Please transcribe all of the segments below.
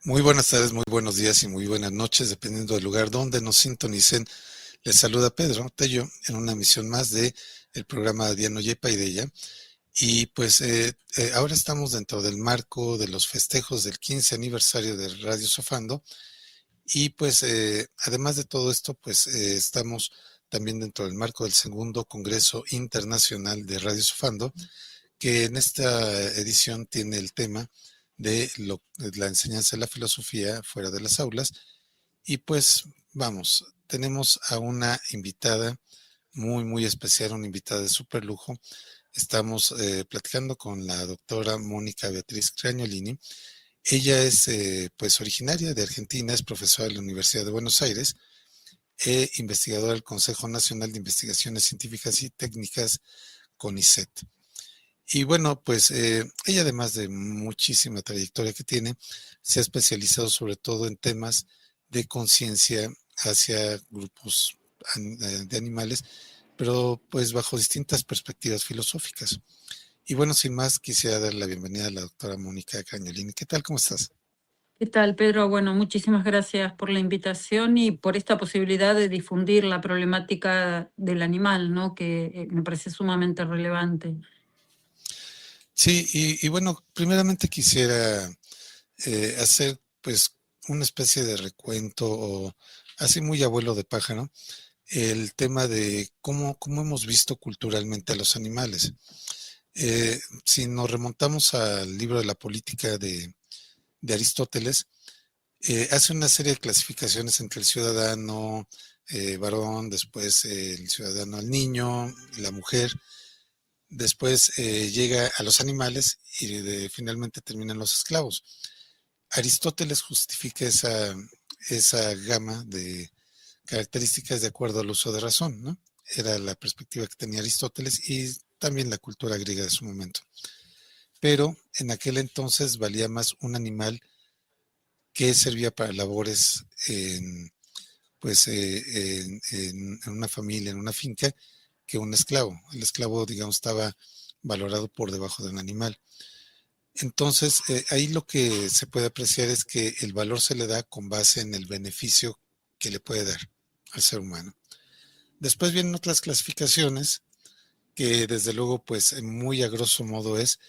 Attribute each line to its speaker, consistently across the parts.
Speaker 1: Muy buenas tardes, muy buenos días y muy buenas noches, dependiendo del lugar donde nos sintonicen. Les saluda Pedro Tello en una emisión más de el programa Diano Yepa y de ella. Y pues ahora estamos dentro del marco de los festejos del 15 aniversario de Radio Sofando. Y pues además de todo esto, pues estamos también dentro del marco del segundo Congreso Internacional de Radio Sofando, que en esta edición tiene el tema de la enseñanza de la filosofía fuera de las aulas. Y pues vamos, tenemos a una invitada muy, muy especial, una invitada de súper lujo. Estamos platicando con la doctora Mónica Beatriz Cragnolini. Ella es pues originaria de Argentina, es profesora de la Universidad de Buenos Aires e investigadora del Consejo Nacional de Investigaciones Científicas y Técnicas, CONICET. Y bueno, pues ella, además de muchísima trayectoria que tiene, se ha especializado sobre todo en temas de conciencia hacia grupos de animales, pero pues bajo distintas perspectivas filosóficas. Y bueno, sin más, quisiera dar la bienvenida a la doctora Mónica Cragnolini. ¿Qué tal? ¿Cómo estás?
Speaker 2: ¿Qué tal, Pedro? Bueno, muchísimas gracias por la invitación y por esta posibilidad de difundir la problemática del animal, ¿no? Que me parece sumamente relevante.
Speaker 1: Sí, y bueno, primeramente quisiera hacer pues una especie de recuento o así muy abuelo de pájaro, el tema de cómo hemos visto culturalmente a los animales. Si nos remontamos al libro de la política de Aristóteles, hace una serie de clasificaciones entre el ciudadano varón, después el ciudadano al niño, la mujer, después llega a los animales y finalmente terminan los esclavos. Aristóteles justifica esa gama de características de acuerdo al uso de razón, ¿no? Era la perspectiva que tenía Aristóteles y también la cultura griega de su momento. Pero en aquel entonces valía más un animal que servía para labores pues, en una familia, en una finca, que un esclavo. El esclavo, digamos, estaba valorado por debajo de un animal. Entonces, ahí lo que se puede apreciar es que el valor se le da con base en el beneficio que le puede dar al ser humano. Después vienen otras clasificaciones que desde luego pues muy a grosso modo es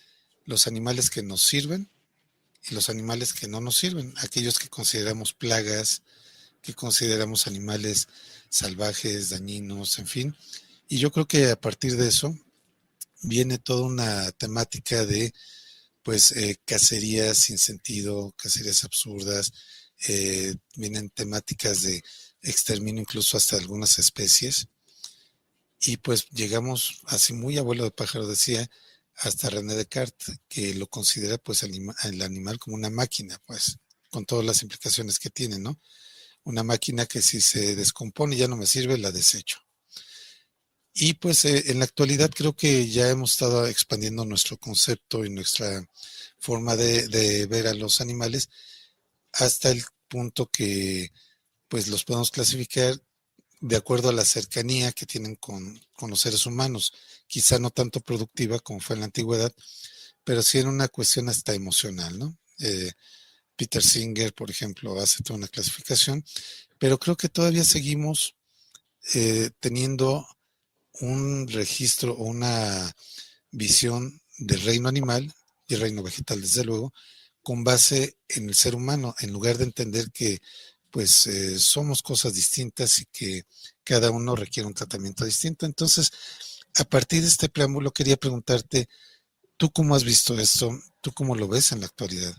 Speaker 1: los animales que nos sirven y los animales que no nos sirven, aquellos que consideramos plagas, que consideramos animales salvajes, dañinos, en fin. Y yo creo que a partir de eso viene toda una temática de pues cacerías sin sentido, cacerías absurdas, vienen temáticas de exterminio incluso hasta algunas especies. Y pues llegamos, así muy abuelo de pájaro decía, hasta René Descartes, que lo considera pues el animal como una máquina, pues, con todas las implicaciones que tiene, ¿no? Una máquina que si se descompone y ya no me sirve, la desecho. Y pues en la actualidad creo que ya hemos estado expandiendo nuestro concepto y nuestra forma de ver a los animales hasta el punto que pues los podemos clasificar de acuerdo a la cercanía que tienen con los seres humanos, quizá no tanto productiva como fue en la antigüedad, pero sí en una cuestión hasta emocional, ¿no? Peter Singer, por ejemplo, hace toda una clasificación, pero creo que todavía seguimos teniendo un registro o una visión del reino animal y el reino vegetal, desde luego, con base en el ser humano, en lugar de entender que pues somos cosas distintas y que cada uno requiere un tratamiento distinto. Entonces, a partir de este preámbulo, quería preguntarte, ¿tú cómo has visto esto? ¿Tú cómo lo ves en la actualidad?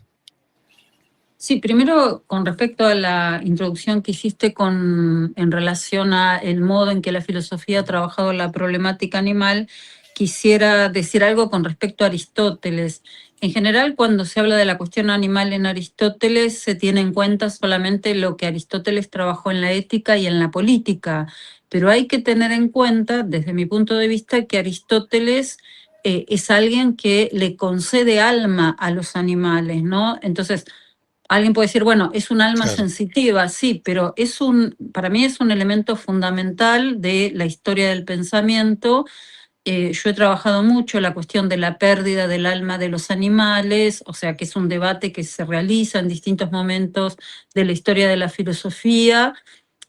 Speaker 2: Sí, primero con respecto a la introducción que hiciste en relación a el modo en que la filosofía ha trabajado la problemática animal, quisiera decir algo con respecto a Aristóteles. En general, cuando se habla de la cuestión animal en Aristóteles, se tiene en cuenta solamente lo que Aristóteles trabajó en la ética y en la política, pero hay que tener en cuenta, desde mi punto de vista, que Aristóteles es alguien que le concede alma a los animales, ¿no? Entonces, alguien puede decir, bueno, es un alma
Speaker 1: Claro,
Speaker 2: sensitiva, sí, pero para mí es un elemento fundamental de la historia del pensamiento yo he trabajado mucho la cuestión de la pérdida del alma de los animales, o sea que es un debate que se realiza en distintos momentos de la historia de la filosofía,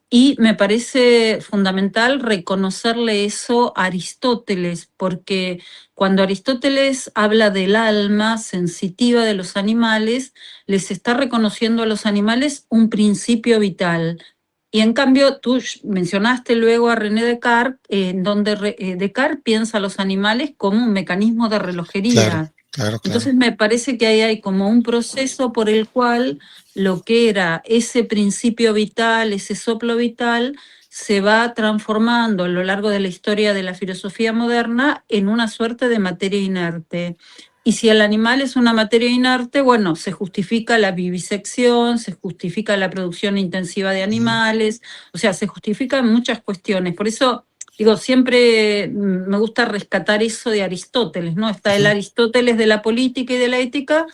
Speaker 2: y me parece fundamental reconocerle eso a Aristóteles, porque cuando Aristóteles habla del alma sensitiva de los animales, les está reconociendo a los animales un principio vital. Y en cambio, tú mencionaste luego a René Descartes, en donde Descartes piensa a los animales como un mecanismo de
Speaker 1: Claro,
Speaker 2: relojería.
Speaker 1: claro, claro.
Speaker 2: Entonces me parece que ahí hay como un proceso por el cual lo que era ese principio vital, ese soplo vital, se va transformando a lo largo de la historia de la filosofía moderna en una suerte de materia inerte. Y si el animal es una materia inerte, bueno, se justifica la vivisección, se justifica la producción intensiva de
Speaker 1: Ujú.
Speaker 2: animales, o sea, se justifican muchas cuestiones. Por eso digo, siempre me gusta rescatar eso de Aristóteles, ¿no? Está el
Speaker 1: Ujú.
Speaker 2: Aristóteles de la política y de la ética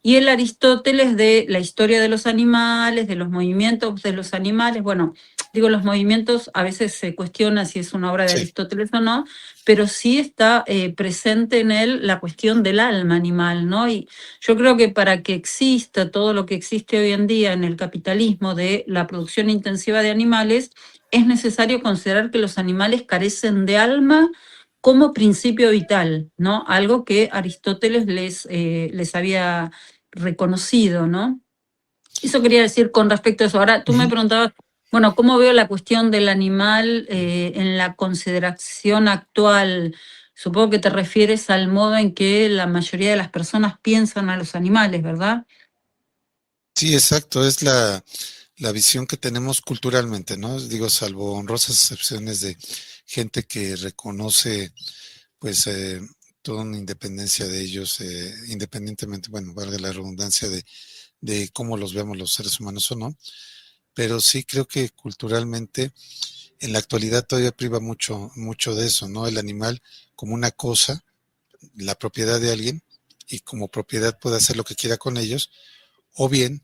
Speaker 2: y el Aristóteles de la historia de los animales, de los movimientos de los animales. Bueno, digo, los movimientos a veces se cuestiona si es una obra de
Speaker 1: Sí.
Speaker 2: Aristóteles o no, pero sí está presente en él la cuestión del alma animal, ¿no? Y yo creo que para que exista todo lo que existe hoy en día en el capitalismo de la producción intensiva de animales, es necesario considerar que los animales carecen de alma como principio vital, ¿no? Algo que Aristóteles les había reconocido, ¿no? Eso quería decir con respecto a eso. Ahora, tú me
Speaker 1: Ujú.
Speaker 2: preguntabas, bueno, ¿cómo veo la cuestión del animal en la consideración actual? Supongo que te refieres al modo en que la mayoría de las personas piensan a los animales, ¿verdad?
Speaker 1: Sí, exacto, es la visión que tenemos culturalmente, ¿no? Digo, salvo honrosas excepciones de gente que reconoce, pues, toda una independencia de ellos, independientemente, bueno, valga la redundancia de cómo los vemos los seres humanos o no, pero sí creo que culturalmente en la actualidad todavía priva mucho, mucho de eso, ¿no? El animal como una cosa, la propiedad de alguien, y como propiedad puede hacer lo que quiera con ellos, o bien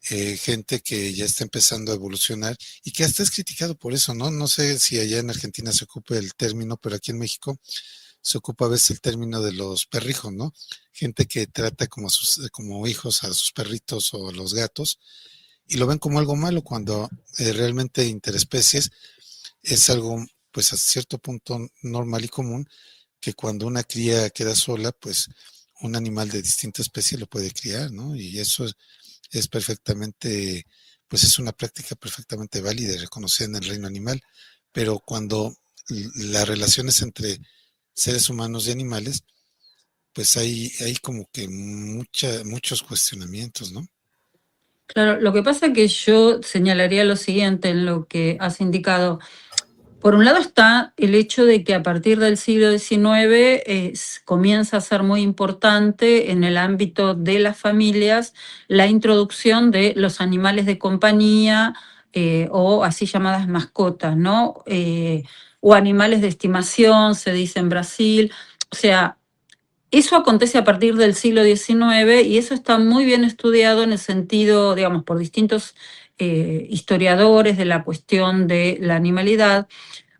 Speaker 1: gente que ya está empezando a evolucionar y que hasta es criticado por eso, ¿no? No sé si allá en Argentina se ocupa el término, pero aquí en México se ocupa a veces el término de los perrijos, ¿no? Gente que trata como hijos a sus perritos o a los gatos y lo ven como algo malo cuando realmente interespecies es algo, pues a cierto punto normal y común, que cuando una cría queda sola, pues un animal de distinta especie lo puede criar, ¿no? Y eso es perfectamente, pues es una práctica perfectamente válida y reconocida en el reino animal, pero cuando las relaciones entre seres humanos y animales, pues hay como que muchos cuestionamientos, ¿no?
Speaker 2: Claro, lo que pasa es que yo señalaría lo siguiente en lo que has indicado. Por un lado está el hecho de que a partir del siglo XIX comienza a ser muy importante en el ámbito de las familias la introducción de los animales de compañía o así llamadas mascotas, ¿no? O animales de estimación, se dice en Brasil. O sea, eso acontece a partir del siglo XIX y eso está muy bien estudiado en el sentido, digamos, por distintos historiadores de la cuestión de la animalidad,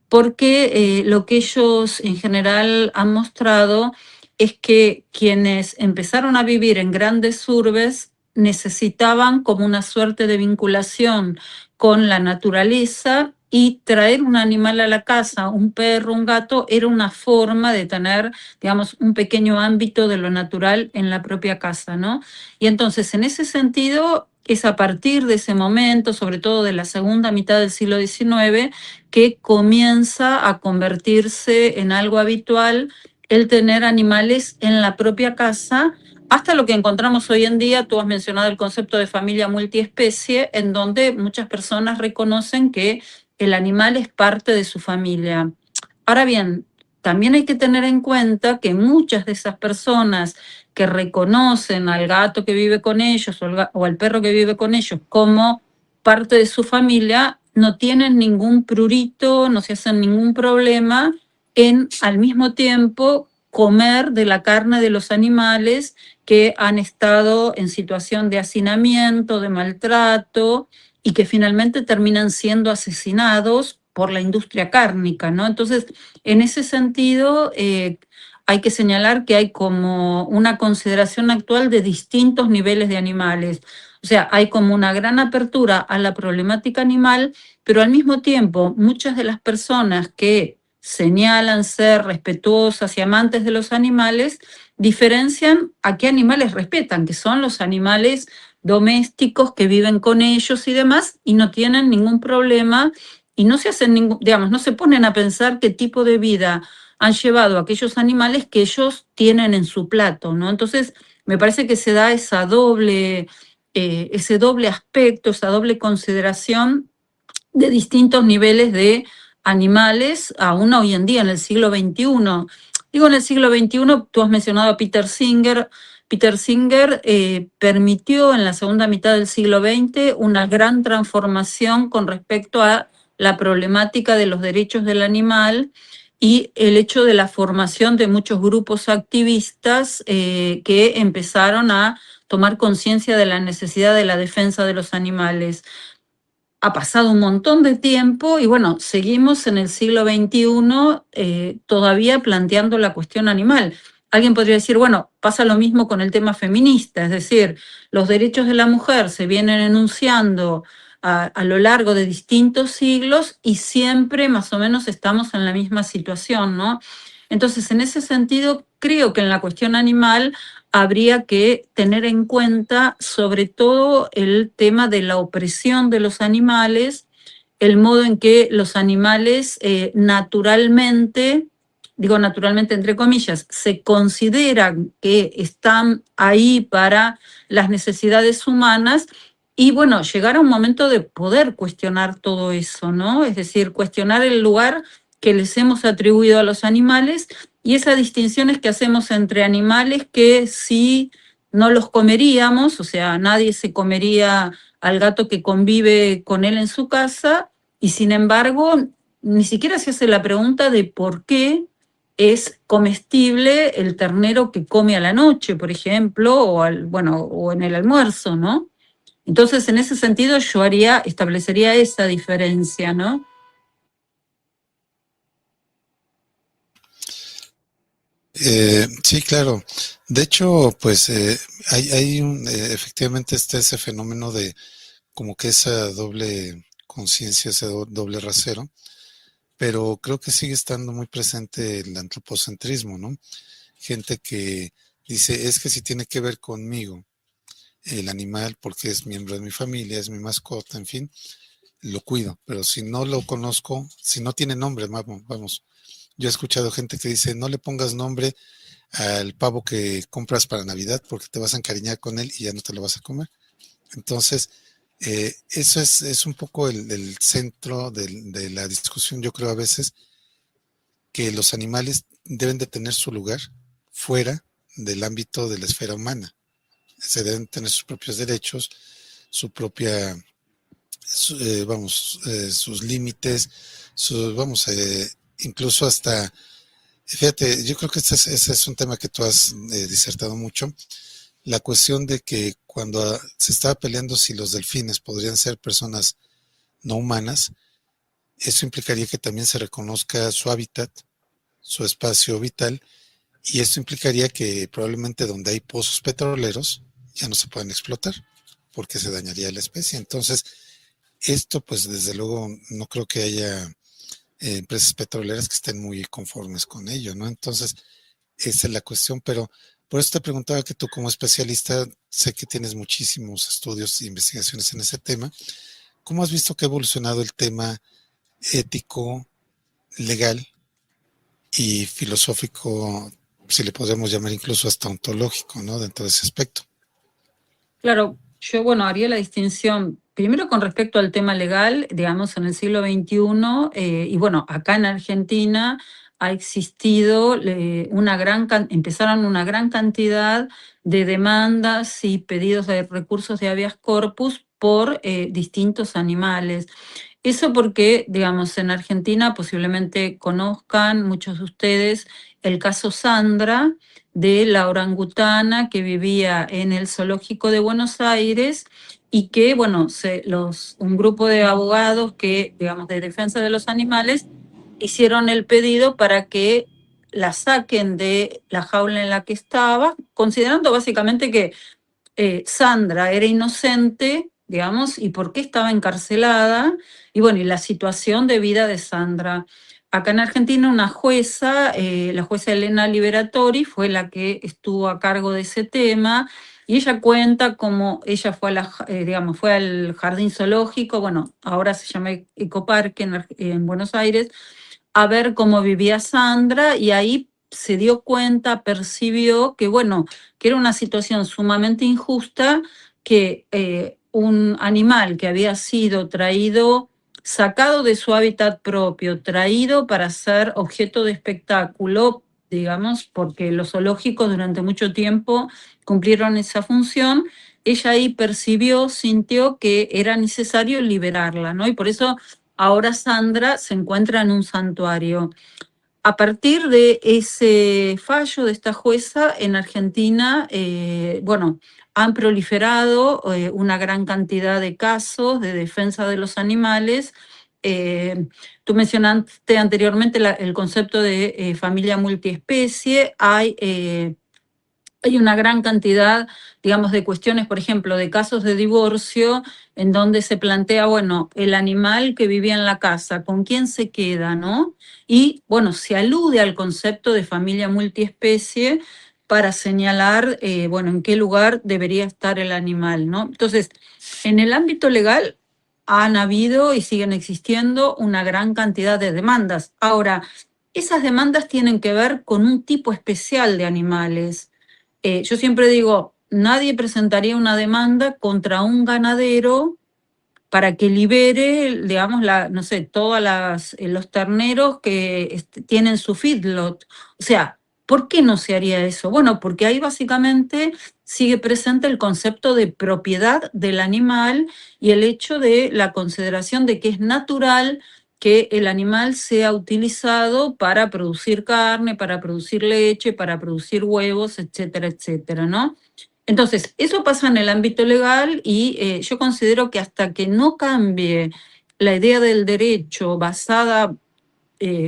Speaker 2: porque lo que ellos en general han mostrado es que quienes empezaron a vivir en grandes urbes necesitaban como una suerte de vinculación con la naturaleza y traer un animal a la casa, un perro, un gato, era una forma de tener, digamos, un pequeño ámbito de lo natural en la propia casa, ¿no? Y entonces, en ese sentido, es a partir de ese momento, sobre todo de la segunda mitad del siglo XIX, que comienza a convertirse en algo habitual el tener animales en la propia casa, hasta lo que encontramos hoy en día. Tú has mencionado el concepto de familia multiespecie, en donde muchas personas reconocen que el animal es parte de su familia. Ahora bien, también hay que tener en cuenta que muchas de esas personas que reconocen al gato que vive con ellos o al perro que vive con ellos como parte de su familia, no tienen ningún prurito, no se hacen ningún problema en al mismo tiempo comer de la carne de los animales que han estado en situación de hacinamiento, de maltrato y que finalmente terminan siendo asesinados por la industria cárnica, ¿no? Entonces, en ese sentido, hay que señalar que hay como una consideración actual de distintos niveles de animales. O sea, hay como una gran apertura a la problemática animal, pero al mismo tiempo muchas de las personas que señalan ser respetuosas y amantes de los animales diferencian a qué animales respetan, que son los animales domésticos que viven con ellos y demás, y no tienen ningún problema y no se hacen ningún, digamos, no se ponen a pensar qué tipo de vida han llevado aquellos animales que ellos tienen en su plato, ¿no? Entonces, me parece que se da ese doble aspecto, esa doble consideración de distintos niveles de animales, aún hoy en día, en el siglo XXI. Digo en el siglo XXI, tú has mencionado a Peter Singer. Peter Singer permitió en la segunda mitad del siglo XX una gran transformación con respecto a la problemática de los derechos del animal y el hecho de la formación de muchos grupos activistas que empezaron a tomar conciencia de la necesidad de la defensa de los animales. Ha pasado un montón de tiempo y bueno, seguimos en el siglo XXI todavía planteando la cuestión animal. Alguien podría decir, bueno, pasa lo mismo con el tema feminista, es decir, los derechos de la mujer se vienen enunciando a lo largo de distintos siglos y siempre más o menos estamos en la misma situación, ¿no? Entonces, en ese sentido, creo que en la cuestión animal habría que tener en cuenta sobre todo el tema de la opresión de los animales, el modo en que los animales naturalmente, digo naturalmente entre comillas, se consideran que están ahí para las necesidades humanas y bueno, llegar a un momento de poder cuestionar todo eso, ¿no? Es decir, cuestionar el lugar que les hemos atribuido a los animales y esas distinciones que hacemos entre animales que sí no los comeríamos, o sea, nadie se comería al gato que convive con él en su casa, y sin embargo, ni siquiera se hace la pregunta de por qué es comestible el ternero que come a la noche, por ejemplo, bueno, o en el almuerzo, ¿no? Entonces, en ese sentido, yo establecería esa diferencia, ¿no?
Speaker 1: Sí, claro. De hecho, pues efectivamente está ese fenómeno de como que esa doble conciencia, ese doble rasero, pero creo que sigue estando muy presente el antropocentrismo, ¿no? Gente que dice, es que si tiene que ver conmigo el animal porque es miembro de mi familia, es mi mascota, en fin, lo cuido, pero si no lo conozco, si no tiene nombre, vamos, yo he escuchado gente que dice, no le pongas nombre al pavo que compras para Navidad porque te vas a encariñar con él y ya no te lo vas a comer. Entonces, eso es un poco el centro de la discusión, yo creo a veces, que los animales deben de tener su lugar fuera del ámbito de la esfera humana. Se deben tener sus propios derechos, su propia, sus límites, incluso hasta, fíjate, yo creo que ese es un tema que tú has disertado mucho, la cuestión de que cuando se estaba peleando si los delfines podrían ser personas no humanas, eso implicaría que también se reconozca su hábitat, su espacio vital, y esto implicaría que probablemente donde hay pozos petroleros ya no se puedan explotar porque se dañaría la especie. Entonces, esto pues desde luego no creo que haya empresas petroleras que estén muy conformes con ello, ¿no? Entonces, esa es la cuestión, pero por eso te preguntaba que tú como especialista, sé que tienes muchísimos estudios e investigaciones en ese tema, ¿cómo has visto que ha evolucionado el tema ético, legal y filosófico, si le podemos llamar incluso hasta ontológico, ¿no? Dentro de ese aspecto.
Speaker 2: Claro, yo, bueno, haría la distinción primero con respecto al tema legal, digamos, en el siglo XXI, y bueno, acá en Argentina ha existido empezaron una gran cantidad de demandas y pedidos de recursos de habeas corpus por distintos animales. Eso porque, digamos, en Argentina posiblemente conozcan muchos de ustedes el caso Sandra, de la orangutana que vivía en el zoológico de Buenos Aires y que, bueno, un grupo de abogados que, digamos, de defensa de los animales, hicieron el pedido para que la saquen de la jaula en la que estaba, considerando básicamente que Sandra era inocente, digamos, y por qué estaba encarcelada, y bueno, y la situación de vida de Sandra. Acá en Argentina una jueza, la jueza Elena Liberatori, fue la que estuvo a cargo de ese tema, y ella cuenta cómo ella fue, digamos, fue al jardín zoológico, bueno, ahora se llama Ecoparque en Buenos Aires, a ver cómo vivía Sandra, y ahí se dio cuenta, percibió que, bueno, que era una situación sumamente injusta, que un animal que había sido traído, sacado de su hábitat propio, traído para ser objeto de espectáculo, digamos, porque los zoológicos durante mucho tiempo cumplieron esa función, ella ahí percibió, sintió que era necesario liberarla, ¿no? Y por eso ahora Sandra se encuentra en un santuario. A partir de ese fallo de esta jueza, en Argentina, bueno, han proliferado una gran cantidad de casos de defensa de los animales. Tú mencionaste anteriormente el concepto de familia multiespecie. Hay una gran cantidad, digamos, de cuestiones, por ejemplo, de casos de divorcio, en donde se plantea, bueno, el animal que vivía en la casa, ¿con quién se queda, no? Y, bueno, se alude al concepto de familia multiespecie para señalar, bueno, en qué lugar debería estar el animal, ¿no? Entonces, en el ámbito legal han habido y siguen existiendo una gran cantidad de demandas. Ahora, esas demandas tienen que ver con un tipo especial de animales. Yo siempre digo, nadie presentaría una demanda contra un ganadero para que libere, digamos, no sé, todos los terneros que tienen su feedlot. O sea, ¿por qué no se haría eso? Bueno, porque ahí básicamente sigue presente el concepto de propiedad del animal y el hecho de la consideración de que es natural que el animal sea utilizado para producir carne, para producir leche, para producir huevos, etcétera, etcétera, ¿no? Entonces, eso pasa en el ámbito legal y yo considero que hasta que no cambie la idea del derecho basada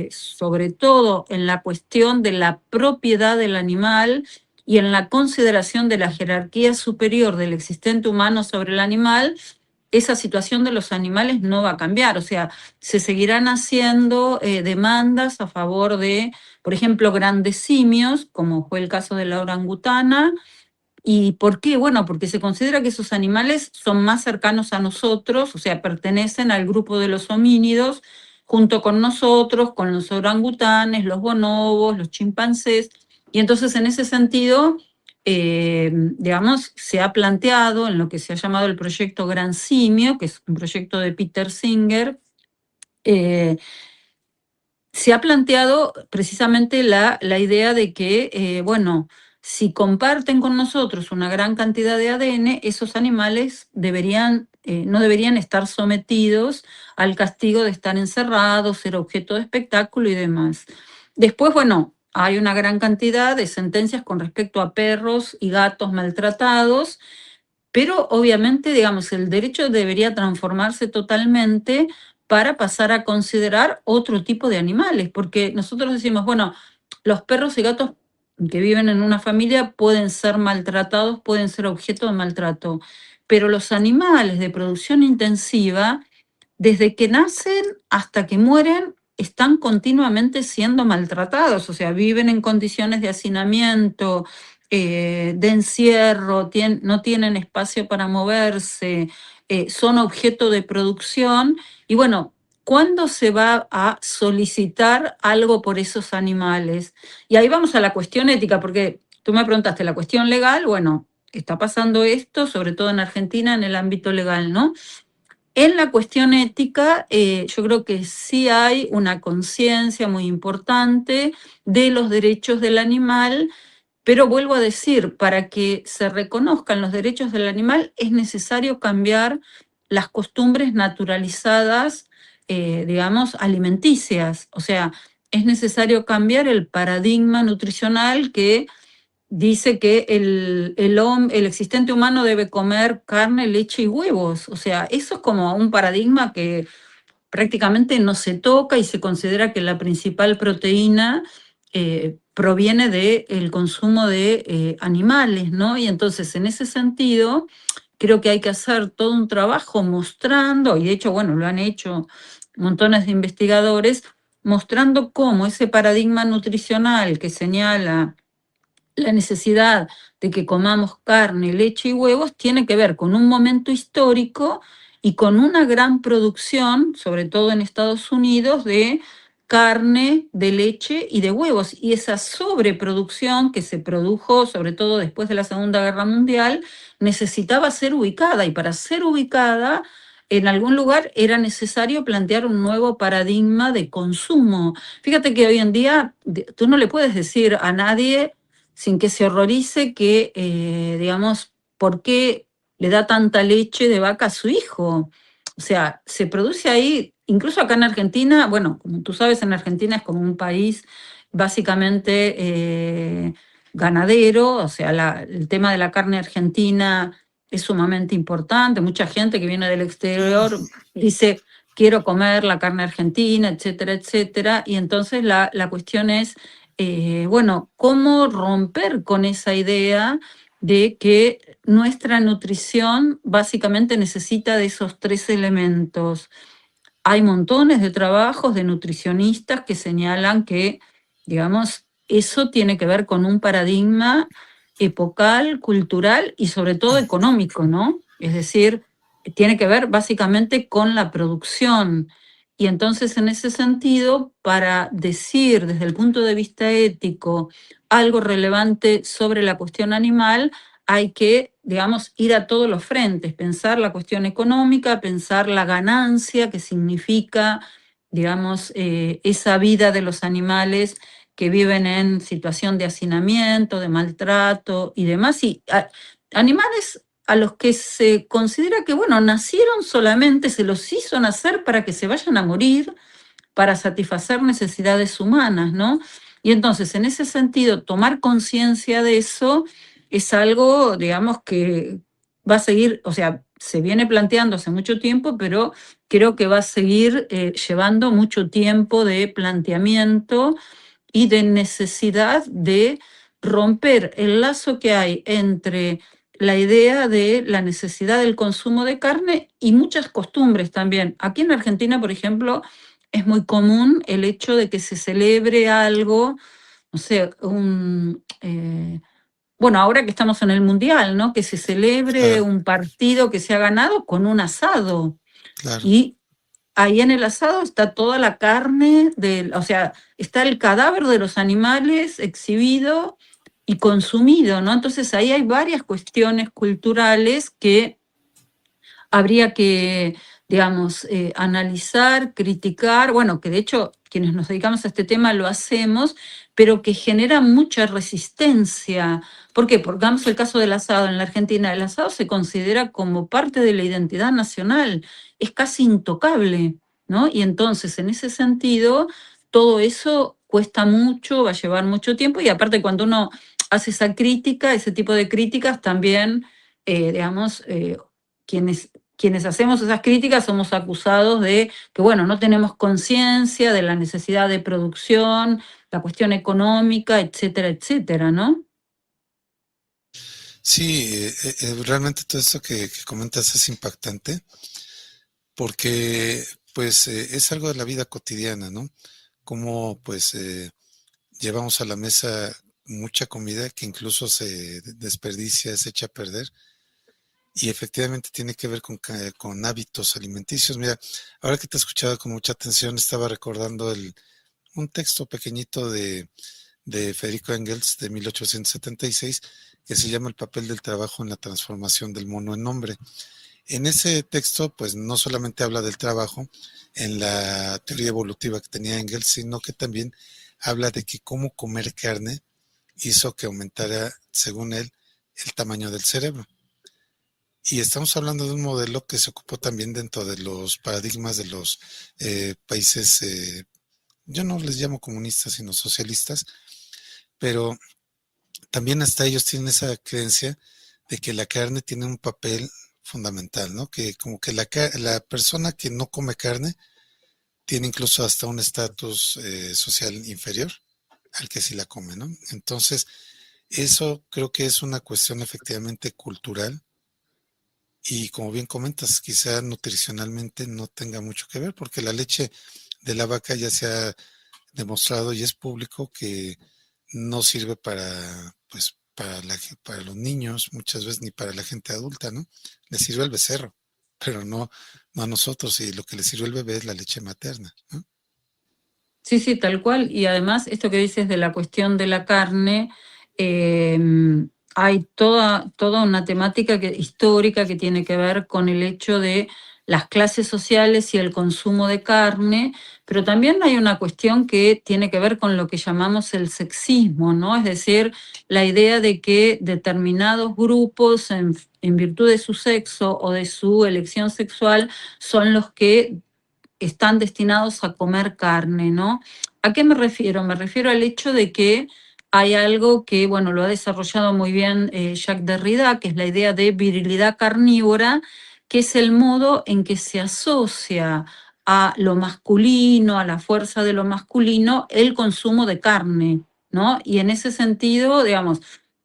Speaker 2: sobre todo en la cuestión de la propiedad del animal y en la consideración de la jerarquía superior del existente humano sobre el animal, esa situación de los animales no va a cambiar. O sea, se seguirán haciendo demandas a favor de, por ejemplo, grandes simios, como fue el caso de la orangutana. ¿Y por qué? Bueno, porque se considera que esos animales son más cercanos a nosotros, o sea, pertenecen al grupo de los homínidos, junto con nosotros, con los orangutanes, los bonobos, los chimpancés. Y entonces, en ese sentido, digamos, se ha planteado en lo que se ha llamado el proyecto Gran Simio, que es un proyecto de Peter Singer, se ha planteado precisamente la idea de que, bueno, si comparten con nosotros una gran cantidad de ADN, esos animales no deberían estar sometidos al castigo de estar encerrados, ser objeto de espectáculo y demás. Después, bueno, hay una gran cantidad de sentencias con respecto a perros y gatos maltratados, pero obviamente, digamos, el derecho debería transformarse totalmente para pasar a considerar otro tipo de animales, porque nosotros decimos, bueno, los perros y gatos que viven en una familia pueden ser maltratados, pueden ser objeto de maltrato, pero los animales de producción intensiva, desde que nacen hasta que mueren, están continuamente siendo maltratados, o sea, viven en condiciones de hacinamiento, de encierro, no tienen espacio para moverse, son objeto de producción. Y bueno, ¿cuándo se va a solicitar algo por esos animales? Y ahí vamos a la cuestión ética, porque tú me preguntaste, la cuestión legal, bueno, está pasando esto, sobre todo en Argentina, en el ámbito legal, ¿no? En la cuestión ética, yo creo que sí hay una conciencia muy importante de los derechos del animal, pero vuelvo a decir, para que se reconozcan los derechos del animal es necesario cambiar las costumbres naturalizadas, digamos, alimenticias. O sea, es necesario cambiar el paradigma nutricional que dice que el existente humano debe comer carne, leche y huevos. O sea, eso es como un paradigma que prácticamente no se toca y se considera que la principal proteína proviene del consumo de animales, ¿no? Y entonces, en ese sentido, creo que hay que hacer todo un trabajo mostrando, y de hecho, bueno, lo han hecho montones de investigadores, mostrando cómo ese paradigma nutricional que señala la necesidad de que comamos carne, leche y huevos tiene que ver con un momento histórico y con una gran producción, sobre todo en Estados Unidos, de carne, de leche y de huevos. Y esa sobreproducción que se produjo, sobre todo después de la Segunda Guerra Mundial, necesitaba ser ubicada. Y para ser ubicada, en algún lugar era necesario plantear un nuevo paradigma de consumo. Fíjate que hoy en día tú no le puedes decir a nadie sin que se horrorice que, digamos, ¿por qué le da tanta leche de vaca a su hijo? O sea, se produce ahí, incluso acá en Argentina, bueno, como tú sabes, en Argentina es como un país básicamente ganadero, o sea, el tema de la carne argentina es sumamente importante. Mucha gente que viene del exterior dice, quiero comer la carne argentina, etcétera, etcétera. Y entonces la cuestión es bueno, cómo romper con esa idea de que nuestra nutrición básicamente necesita de esos tres elementos. Hay montones de trabajos de nutricionistas que señalan que, digamos, eso tiene que ver con un paradigma epocal, cultural y sobre todo económico, ¿no? Es decir, tiene que ver básicamente con la producción. Y entonces, en ese sentido, para decir desde el punto de vista ético algo relevante sobre la cuestión animal, hay que, digamos, ir a todos los frentes, pensar la cuestión económica, pensar la ganancia que significa, digamos, esa vida de los animales que viven en situación de hacinamiento, de maltrato y demás, y animales a los que se considera que, bueno, nacieron solamente, se los hizo nacer para que se vayan a morir, para satisfacer necesidades humanas, ¿no? Y entonces, en ese sentido, tomar conciencia de eso es algo, digamos, que va a seguir, o sea, se viene planteando hace mucho tiempo, pero creo que va a seguir llevando mucho tiempo de planteamiento y de necesidad de romper el lazo que hay entre la idea de la necesidad del consumo de carne y muchas costumbres también. Aquí en Argentina, por ejemplo, es muy común el hecho de que se celebre algo, no sé, bueno, ahora que estamos en el Mundial, ¿no? Que se celebre
Speaker 1: Claro,
Speaker 2: un partido que se ha ganado con un asado.
Speaker 1: claro.
Speaker 2: Y ahí en el asado está toda la carne, o sea, está el cadáver de los animales exhibido y consumido, ¿no? Entonces ahí hay varias cuestiones culturales que habría que, digamos, analizar, criticar, bueno, que de hecho quienes nos dedicamos a este tema lo hacemos, pero que genera mucha resistencia. ¿Por qué? Porque damos el caso del asado en la Argentina. El asado se considera como parte de la identidad nacional, es casi intocable, ¿no? Y entonces, en ese sentido, todo eso cuesta mucho, va a llevar mucho tiempo y aparte cuando uno hace esa crítica, ese tipo de críticas también, digamos, quienes hacemos esas críticas somos acusados de que, bueno, no tenemos conciencia de la necesidad de producción, la cuestión económica, etcétera, etcétera, ¿no?
Speaker 1: Sí, realmente todo esto que comentas es impactante porque pues es algo de la vida cotidiana, ¿no? Como pues llevamos a la mesa mucha comida que incluso se desperdicia, se echa a perder y efectivamente tiene que ver con hábitos alimenticios. Mira, ahora que te he escuchado con mucha atención, estaba recordando un texto pequeñito de Federico Engels de 1876 que se llama El papel del trabajo en la transformación del mono en hombre. En ese texto, pues no solamente habla del trabajo en la teoría evolutiva que tenía Engels, sino que también habla de que cómo comer carne hizo que aumentara, según él, el tamaño del cerebro. Y estamos hablando de un modelo que se ocupó también dentro de los paradigmas de los países, yo no les llamo comunistas, sino socialistas, pero también hasta ellos tienen esa creencia de que la carne tiene un papel fundamental, ¿no? Que como que la persona que no come carne tiene incluso hasta un estatus social inferior al que sí la come, ¿no? Entonces, eso creo que es una cuestión efectivamente cultural y como bien comentas, quizá nutricionalmente no tenga mucho que ver porque la leche de la vaca ya se ha demostrado y es público que no sirve para, pues, para los niños, muchas veces ni para la gente adulta, ¿no? Le sirve al becerro, pero no a nosotros, y lo que le sirve al bebé es la leche materna, ¿no?
Speaker 2: Sí, sí, tal cual. Y además, esto que dices de la cuestión de la carne, eh, hay toda una temática histórica que tiene que ver con el hecho de las clases sociales y el consumo de carne, pero también hay una cuestión que tiene que ver con lo que llamamos el sexismo, ¿no? Es decir, la idea de que determinados grupos, en virtud de su sexo o de su elección sexual, son los que están destinados a comer carne, ¿no? ¿A qué me refiero? Me refiero al hecho de que hay algo que, bueno, lo ha desarrollado muy bien Jacques Derrida, que es la idea de virilidad carnívora, que es el modo en que se asocia a lo masculino, a la fuerza de lo masculino, el consumo de carne, ¿no? Y en ese sentido, digamos,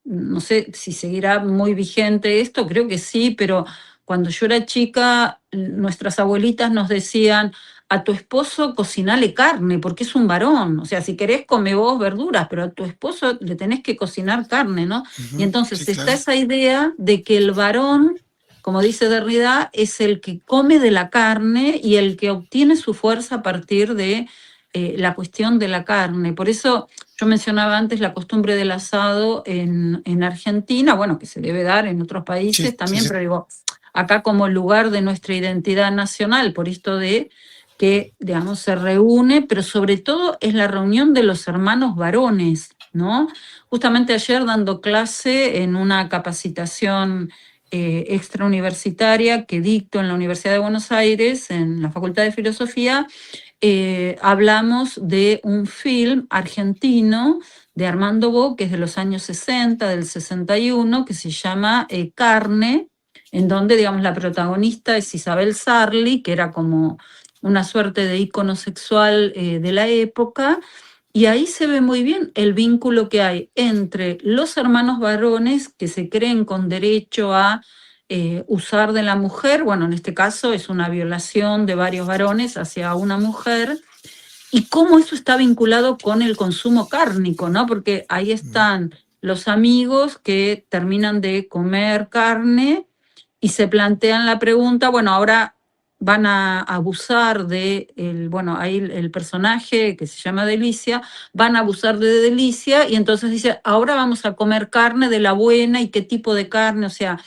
Speaker 2: no sé si seguirá muy vigente esto, creo que sí, pero cuando yo era chica, nuestras abuelitas nos decían, a tu esposo cocinale carne, porque es un varón. O sea, si querés come vos verduras, pero a tu esposo le tenés que cocinar carne, ¿no? Y
Speaker 1: Ujú, sí,
Speaker 2: entonces está
Speaker 1: claro.
Speaker 2: esa idea de que el varón, como dice Derrida, es el que come de la carne y el que obtiene su fuerza a partir de la cuestión de la carne. Por eso yo mencionaba antes la costumbre del asado en Argentina, bueno, que se debe dar en otros
Speaker 1: Sí,
Speaker 2: países
Speaker 1: sí,
Speaker 2: también,
Speaker 1: sí.
Speaker 2: pero digo, acá como lugar de nuestra identidad nacional, por esto de que, digamos, se reúne, pero sobre todo es la reunión de los hermanos varones, ¿no? Justamente ayer dando clase en una capacitación extrauniversitaria que dicto en la Universidad de Buenos Aires, en la Facultad de Filosofía, hablamos de un film argentino de Armando Bo, que es de los años 60, del 61, que se llama Carne, en donde, digamos, la protagonista es Isabel Sarli, que era como una suerte de ícono sexual de la época, y ahí se ve muy bien el vínculo que hay entre los hermanos varones que se creen con derecho a usar de la mujer, bueno, en este caso es una violación de varios varones hacia una mujer, y cómo eso está vinculado con el consumo cárnico, ¿no? Porque ahí
Speaker 1: Mm,
Speaker 2: están los amigos que terminan de comer carne y se plantean la pregunta, bueno, ahora van a abusar bueno, ahí el personaje que se llama Delicia, van a abusar de Delicia y entonces dice, ahora vamos a comer carne de la buena y qué tipo de carne, o sea,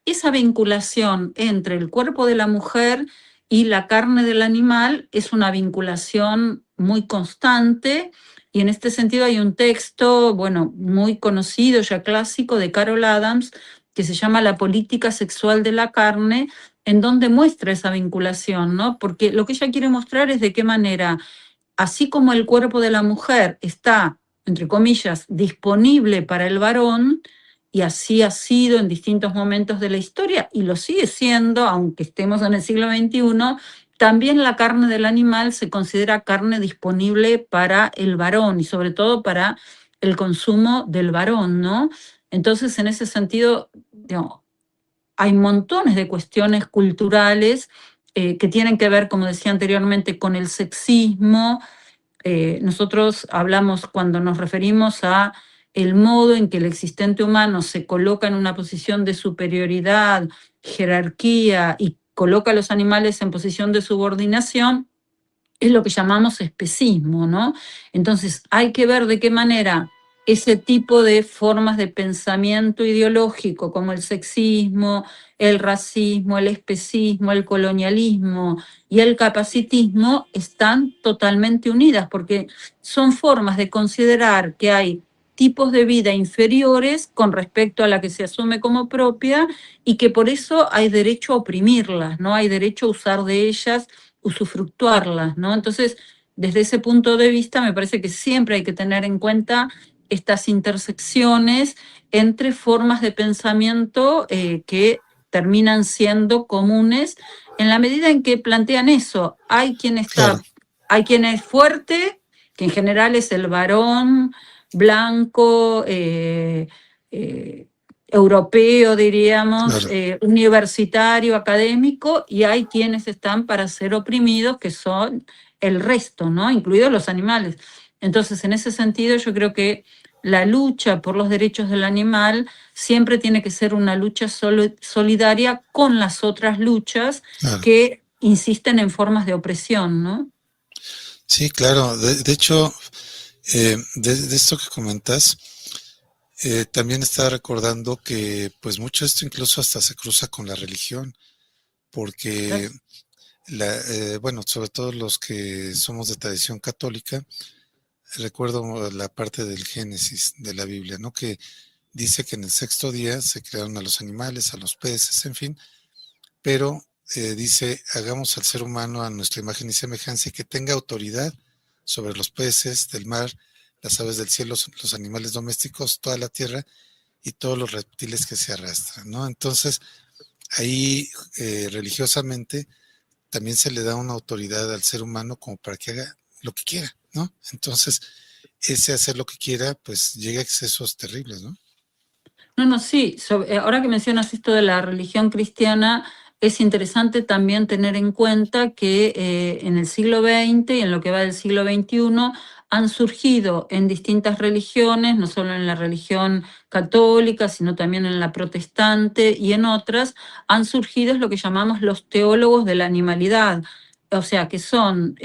Speaker 2: esa vinculación entre el cuerpo de la mujer y la carne del animal es una vinculación muy constante y en este sentido hay un texto, bueno, muy conocido, ya clásico, de Carol Adams, que se llama La política sexual de la carne, en donde muestra esa vinculación, ¿no? Porque lo que ella quiere mostrar es de qué manera, así como el cuerpo de la mujer está, entre comillas, disponible para el varón, y así ha sido en distintos momentos de la historia, y lo sigue siendo, aunque estemos en el siglo XXI, también la carne del animal se considera carne disponible para el varón y sobre todo para el consumo del varón, ¿no? Entonces, en ese sentido, digamos, hay montones de cuestiones culturales que tienen que ver, como decía anteriormente, con el sexismo. Nosotros hablamos cuando nos referimos a el modo en que el existente humano se coloca en una posición de superioridad, jerarquía y coloca a los animales en posición de subordinación, es lo que llamamos especismo, ¿no? Entonces hay que ver de qué manera ese tipo de formas de pensamiento ideológico como el sexismo, el racismo, el especismo, el colonialismo y el capacitismo están totalmente unidas porque son formas de considerar que hay tipos de vida inferiores con respecto a la que se asume como propia y que por eso hay derecho a oprimirlas, no hay derecho a usar de ellas, usufructuarlas, ¿no? Entonces, desde ese punto de vista, me parece que siempre hay que tener en cuenta estas intersecciones entre formas de pensamiento que terminan siendo comunes en la medida en que plantean eso.
Speaker 1: Claro,
Speaker 2: Hay quien es fuerte, que en general es el varón blanco, europeo, diríamos,
Speaker 1: claro,
Speaker 2: universitario, académico, y hay quienes están para ser oprimidos, que son el resto, ¿no? Incluidos los animales. Entonces, en ese sentido, yo creo que la lucha por los derechos del animal siempre tiene que ser una lucha solidaria con las otras luchas
Speaker 1: claro.
Speaker 2: que insisten en formas de opresión, ¿no?
Speaker 1: Sí, claro. De hecho, de esto que comentas, también estaba recordando que pues mucho de esto incluso hasta se cruza con la religión, porque bueno, sobre todo los que somos de tradición católica, recuerdo la parte del Génesis de la Biblia, ¿no? Que dice que en el sexto día se crearon a los animales, a los peces, en fin, pero dice, hagamos al ser humano a nuestra imagen y semejanza y que tenga autoridad sobre los peces del mar, las aves del cielo, los animales domésticos, toda la tierra y todos los reptiles que se arrastran, ¿no? Entonces, ahí religiosamente también se le da una autoridad al ser humano como para que haga lo que quiera, ¿no? Entonces, ese hacer lo que quiera, pues llega a excesos terribles, ¿no?
Speaker 2: No, no, sí. Ahora que mencionas esto de la religión cristiana, es interesante también tener en cuenta que en el siglo XX y en lo que va del siglo XXI han surgido en distintas religiones, no solo en la religión católica, sino también en la protestante y en otras, han surgido lo que llamamos los teólogos de la animalidad. O sea, que son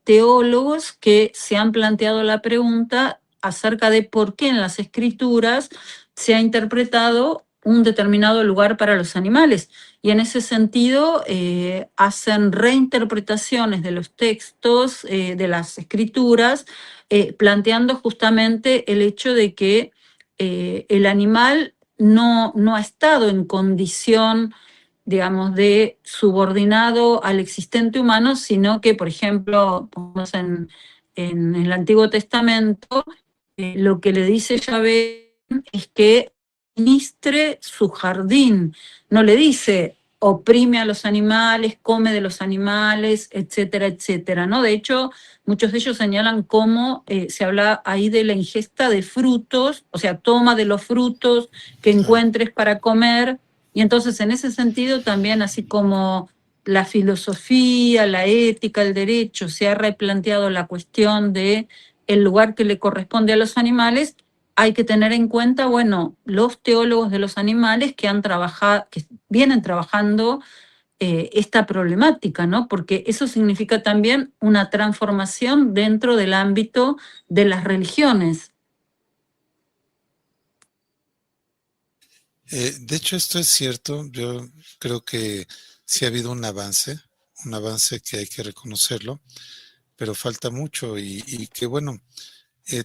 Speaker 2: teólogos que se han planteado la pregunta acerca de por qué en las escrituras se ha interpretado un determinado lugar para los animales. Y en ese sentido hacen reinterpretaciones de los textos, de las escrituras, planteando justamente el hecho de que el animal no ha estado en condición, digamos, de subordinado al existente humano, sino que, por ejemplo, en el Antiguo Testamento, lo que le dice Yahvé es que administre su jardín. No le dice oprime a los animales, come de los animales, etcétera, etcétera, ¿no? De hecho, muchos de ellos señalan cómo se habla ahí de la ingesta de frutos, o sea, toma de los frutos que
Speaker 1: Claro.
Speaker 2: encuentres para comer. Y entonces, en ese sentido, también, así como la filosofía, la ética, el derecho, se ha replanteado la cuestión de el lugar que le corresponde a los animales, hay que tener en cuenta, bueno, los teólogos de los animales que han trabajado, que vienen trabajando esta problemática, ¿no? Porque eso significa también una transformación dentro del ámbito de las religiones.
Speaker 1: De hecho, esto es cierto. Yo creo que sí ha habido un avance que hay que reconocerlo, pero falta mucho y que bueno,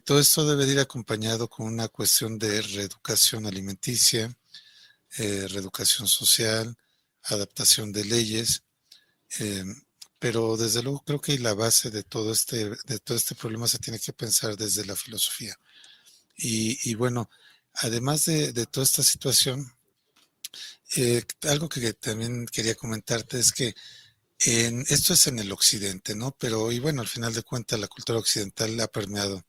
Speaker 1: todo esto debe de ir acompañado con una cuestión de reeducación alimenticia, reeducación social, adaptación de leyes, eh, pero desde luego creo que la base de todo este problema se tiene que pensar desde la filosofía. Y bueno, además de toda esta situación, algo que también quería comentarte es que esto es en el occidente, ¿no? Pero, y bueno, al final de cuentas la cultura occidental ha permeado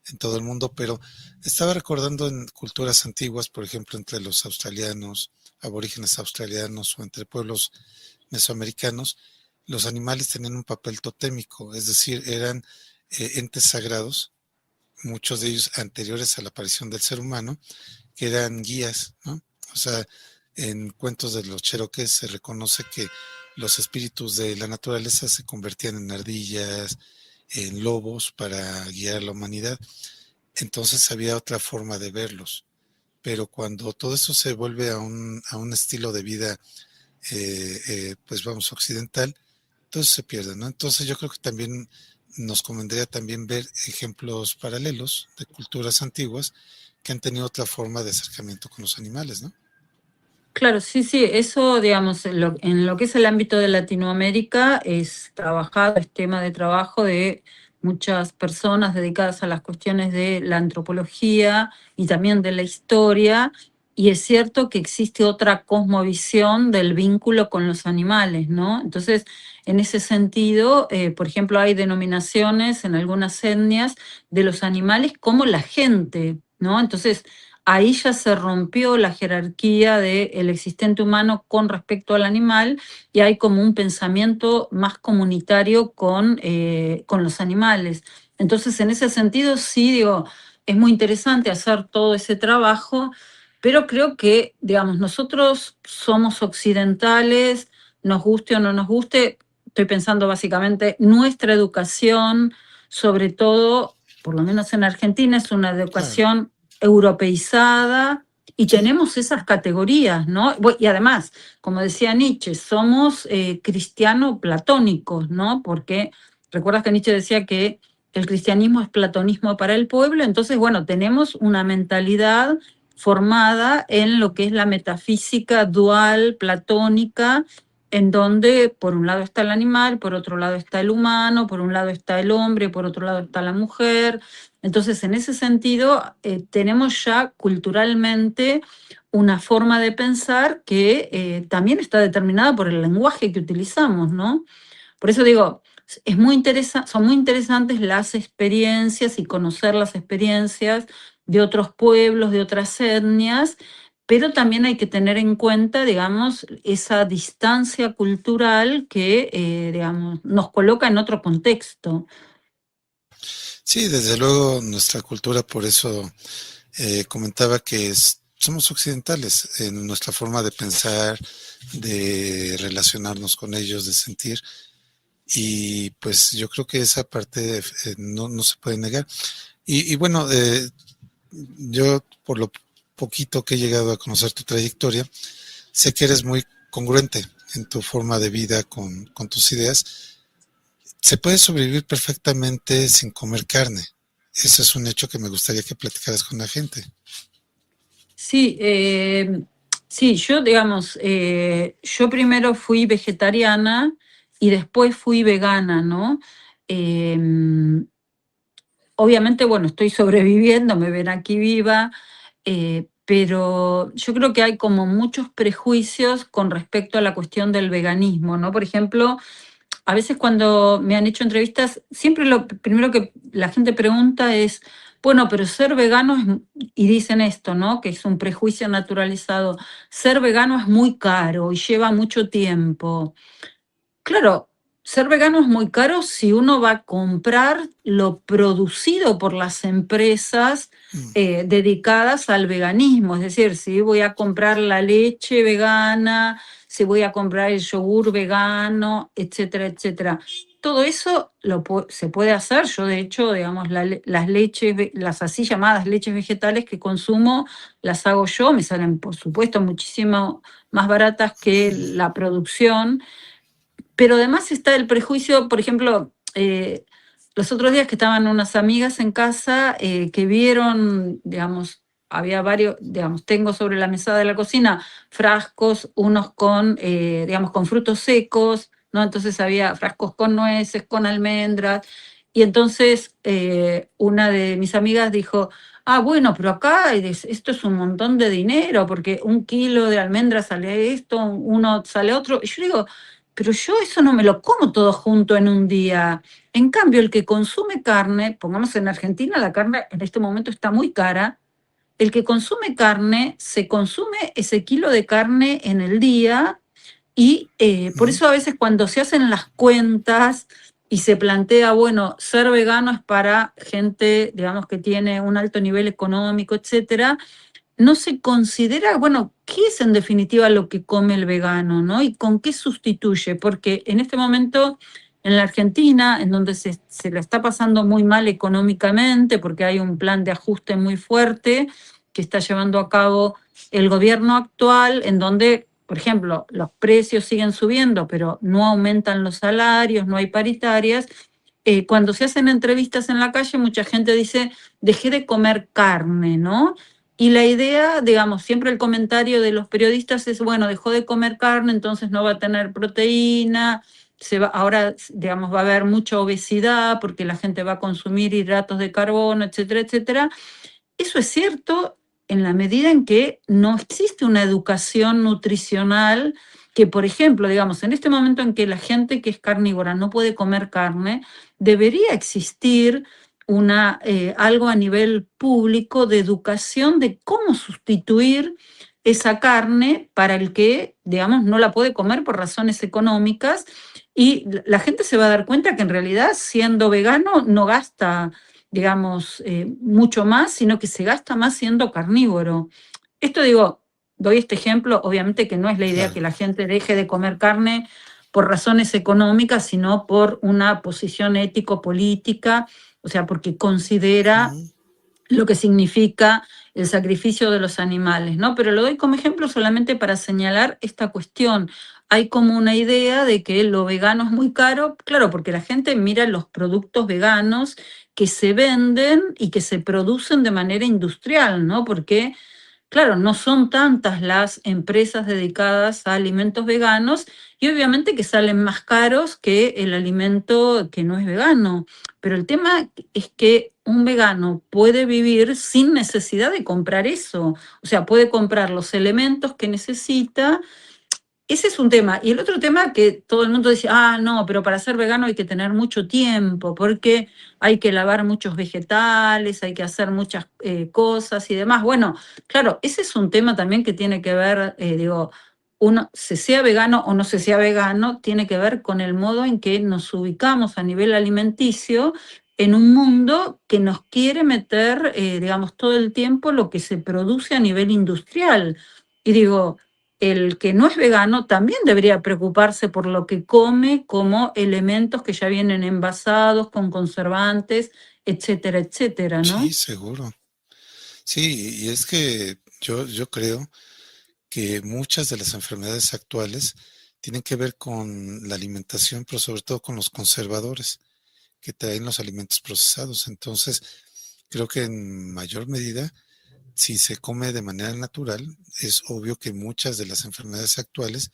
Speaker 1: en todo el mundo, pero estaba recordando en culturas antiguas, por ejemplo, entre los australianos, aborígenes australianos o entre pueblos mesoamericanos, los animales tenían un papel totémico, es decir, eran entes sagrados, muchos de ellos anteriores a la aparición del ser humano, que eran guías, ¿no? O sea, en cuentos de los cherokees se reconoce que los espíritus de la naturaleza se convertían en ardillas, en lobos para guiar a la humanidad. Entonces había otra forma de verlos. Pero cuando todo eso se vuelve a un estilo de vida, pues vamos, occidental, entonces se pierde, ¿no? Entonces yo creo que también nos convendría también ver ejemplos paralelos de culturas antiguas que han tenido otra forma de acercamiento con los animales, ¿no?
Speaker 2: Claro, sí, sí, eso, digamos, en lo que es el ámbito de Latinoamérica es trabajado, es tema de trabajo de muchas personas dedicadas a las cuestiones de la antropología y también de la historia, y es cierto que existe otra cosmovisión del vínculo con los animales, ¿no? Entonces, en ese sentido, por ejemplo, hay denominaciones en algunas etnias de los animales como la gente, ¿no? Entonces, ahí ya se rompió la jerarquía del existente humano con respecto al animal y hay como un pensamiento más comunitario con los animales. Entonces, en ese sentido, sí, digo, es muy interesante hacer todo ese trabajo, pero creo que, digamos, nosotros somos occidentales, nos guste o no nos guste, estoy pensando básicamente, nuestra educación, sobre todo, por lo menos en Argentina, es una
Speaker 1: Claro.
Speaker 2: educación europeizada y
Speaker 1: Sí,
Speaker 2: tenemos esas categorías, ¿no? Y además, como decía Nietzsche, somos cristiano-platónicos, ¿no? Porque recuerdas que Nietzsche decía que el cristianismo es platonismo para el pueblo, entonces, bueno, tenemos una mentalidad formada en lo que es la metafísica dual platónica, en donde por un lado está el animal, por otro lado está el humano, por un lado está el hombre, por otro lado está la mujer. Entonces, en ese sentido, tenemos ya culturalmente una forma de pensar que también está determinada por el lenguaje que utilizamos, ¿no? Por eso digo, son muy interesantes las experiencias y conocer las experiencias de otros pueblos, de otras etnias, pero también hay que tener en cuenta, digamos, esa distancia cultural que, digamos, nos coloca en otro contexto.
Speaker 1: sí, desde luego nuestra cultura, por eso comentaba que somos occidentales en nuestra forma de pensar, de relacionarnos con ellos, de sentir. Y pues yo creo que esa parte no se puede negar. Y bueno, yo por lo poquito que he llegado a conocer tu trayectoria, sé que eres muy congruente en tu forma de vida con tus ideas. Se puede sobrevivir perfectamente sin comer carne. Ese es un hecho que me gustaría que platicaras con la gente.
Speaker 2: Sí, sí, yo, digamos, yo primero fui vegetariana y después fui vegana, ¿no? Em, Obviamente, bueno, estoy sobreviviendo, me ven aquí viva, pero yo creo que hay como muchos prejuicios con respecto a la cuestión del veganismo, ¿no? Por ejemplo, a veces cuando me han hecho entrevistas, siempre lo primero que la gente pregunta es, bueno, pero ser vegano y dicen esto, ¿no? Que es un prejuicio naturalizado, ser vegano es muy caro y lleva mucho tiempo. Claro, ser vegano es muy caro si uno va a comprar lo producido por las empresas
Speaker 1: Mm,
Speaker 2: dedicadas al veganismo. Es decir, si voy a comprar la leche vegana, si voy a comprar el yogur vegano, etcétera, etcétera. Todo eso se puede hacer. Yo, de hecho, digamos, las leches, las así llamadas leches vegetales que consumo, las hago yo. Me salen, por supuesto, muchísimo más baratas que la producción, pero además está el prejuicio, por ejemplo, los otros días que estaban unas amigas en casa que vieron, digamos, había varios, digamos, tengo sobre la mesada de la cocina frascos, unos con, digamos, con frutos secos, ¿no? Entonces había frascos con nueces, con almendras, y entonces una de mis amigas dijo, ah, bueno, pero acá esto es un montón de dinero, porque 1 kilo de almendras sale esto, uno sale otro, y yo digo, pero yo eso no me lo como todo junto en un día. En cambio, el que consume carne, pongamos en Argentina, la carne en este momento está muy cara, el que consume carne, se consume ese kilo de carne en el día y por
Speaker 1: mm.
Speaker 2: eso a veces cuando se hacen las cuentas y se plantea, bueno, ser vegano es para gente, digamos, que tiene un alto nivel económico, etcétera, no se considera, bueno, qué es en definitiva lo que come el vegano, ¿no? Y con qué sustituye, porque en este momento en la Argentina, en donde se la está pasando muy mal económicamente, porque hay un plan de ajuste muy fuerte que está llevando a cabo el gobierno actual, en donde, por ejemplo, los precios siguen subiendo, pero no aumentan los salarios, no hay paritarias. Cuando se hacen entrevistas en la calle, mucha gente dice, dejé de comer carne, ¿no? Y la idea, digamos, siempre el comentario de los periodistas es, bueno, dejó de comer carne, entonces no va a tener proteína, ahora, digamos, va a haber mucha obesidad porque la gente va a consumir hidratos de carbono, etcétera, etcétera. Eso es cierto en la medida en que no existe una educación nutricional que, por ejemplo, digamos, en este momento en que la gente que es carnívora no puede comer carne, debería existir algo a nivel público de educación de cómo sustituir esa carne para el que, digamos, no la puede comer por razones económicas, y la gente se va a dar cuenta que en realidad siendo vegano no gasta, digamos, mucho más, sino que se gasta más siendo carnívoro. Esto digo, doy este ejemplo, obviamente que no es la idea
Speaker 1: Claro.
Speaker 2: que la gente deje de comer carne por razones económicas, sino por una posición ético-política, o sea, porque considera
Speaker 1: Ujú.
Speaker 2: lo que significa el sacrificio de los animales, ¿no? Pero lo doy como ejemplo solamente para señalar esta cuestión. Hay como una idea de que lo vegano es muy caro, claro, porque la gente mira los productos veganos que se venden y que se producen de manera industrial, ¿no? Porque claro, no son tantas las empresas dedicadas a alimentos veganos y obviamente que salen más caros que el alimento que no es vegano. Pero el tema es que un vegano puede vivir sin necesidad de comprar eso. O sea, puede comprar los elementos que necesita. Ese es un tema. Y el otro tema que todo el mundo dice, ah, no, pero para ser vegano hay que tener mucho tiempo, porque hay que lavar muchos vegetales, hay que hacer muchas cosas y demás. Bueno, claro, ese es un tema también que tiene que ver, digo, uno, se sea vegano o no se sea vegano, tiene que ver con el modo en que nos ubicamos a nivel alimenticio en un mundo que nos quiere meter, digamos, todo el tiempo lo que se produce a nivel industrial. Y digo, el que no es vegano también debería preocuparse por lo que come como elementos que ya vienen envasados con conservantes, etcétera, etcétera,
Speaker 1: Sí,
Speaker 2: ¿no?
Speaker 1: seguro. Sí, y es que yo creo que muchas de las enfermedades actuales tienen que ver con la alimentación, pero sobre todo con los conservadores que traen los alimentos procesados. Entonces, creo que en mayor medida, si se come de manera natural, es obvio que muchas de las enfermedades actuales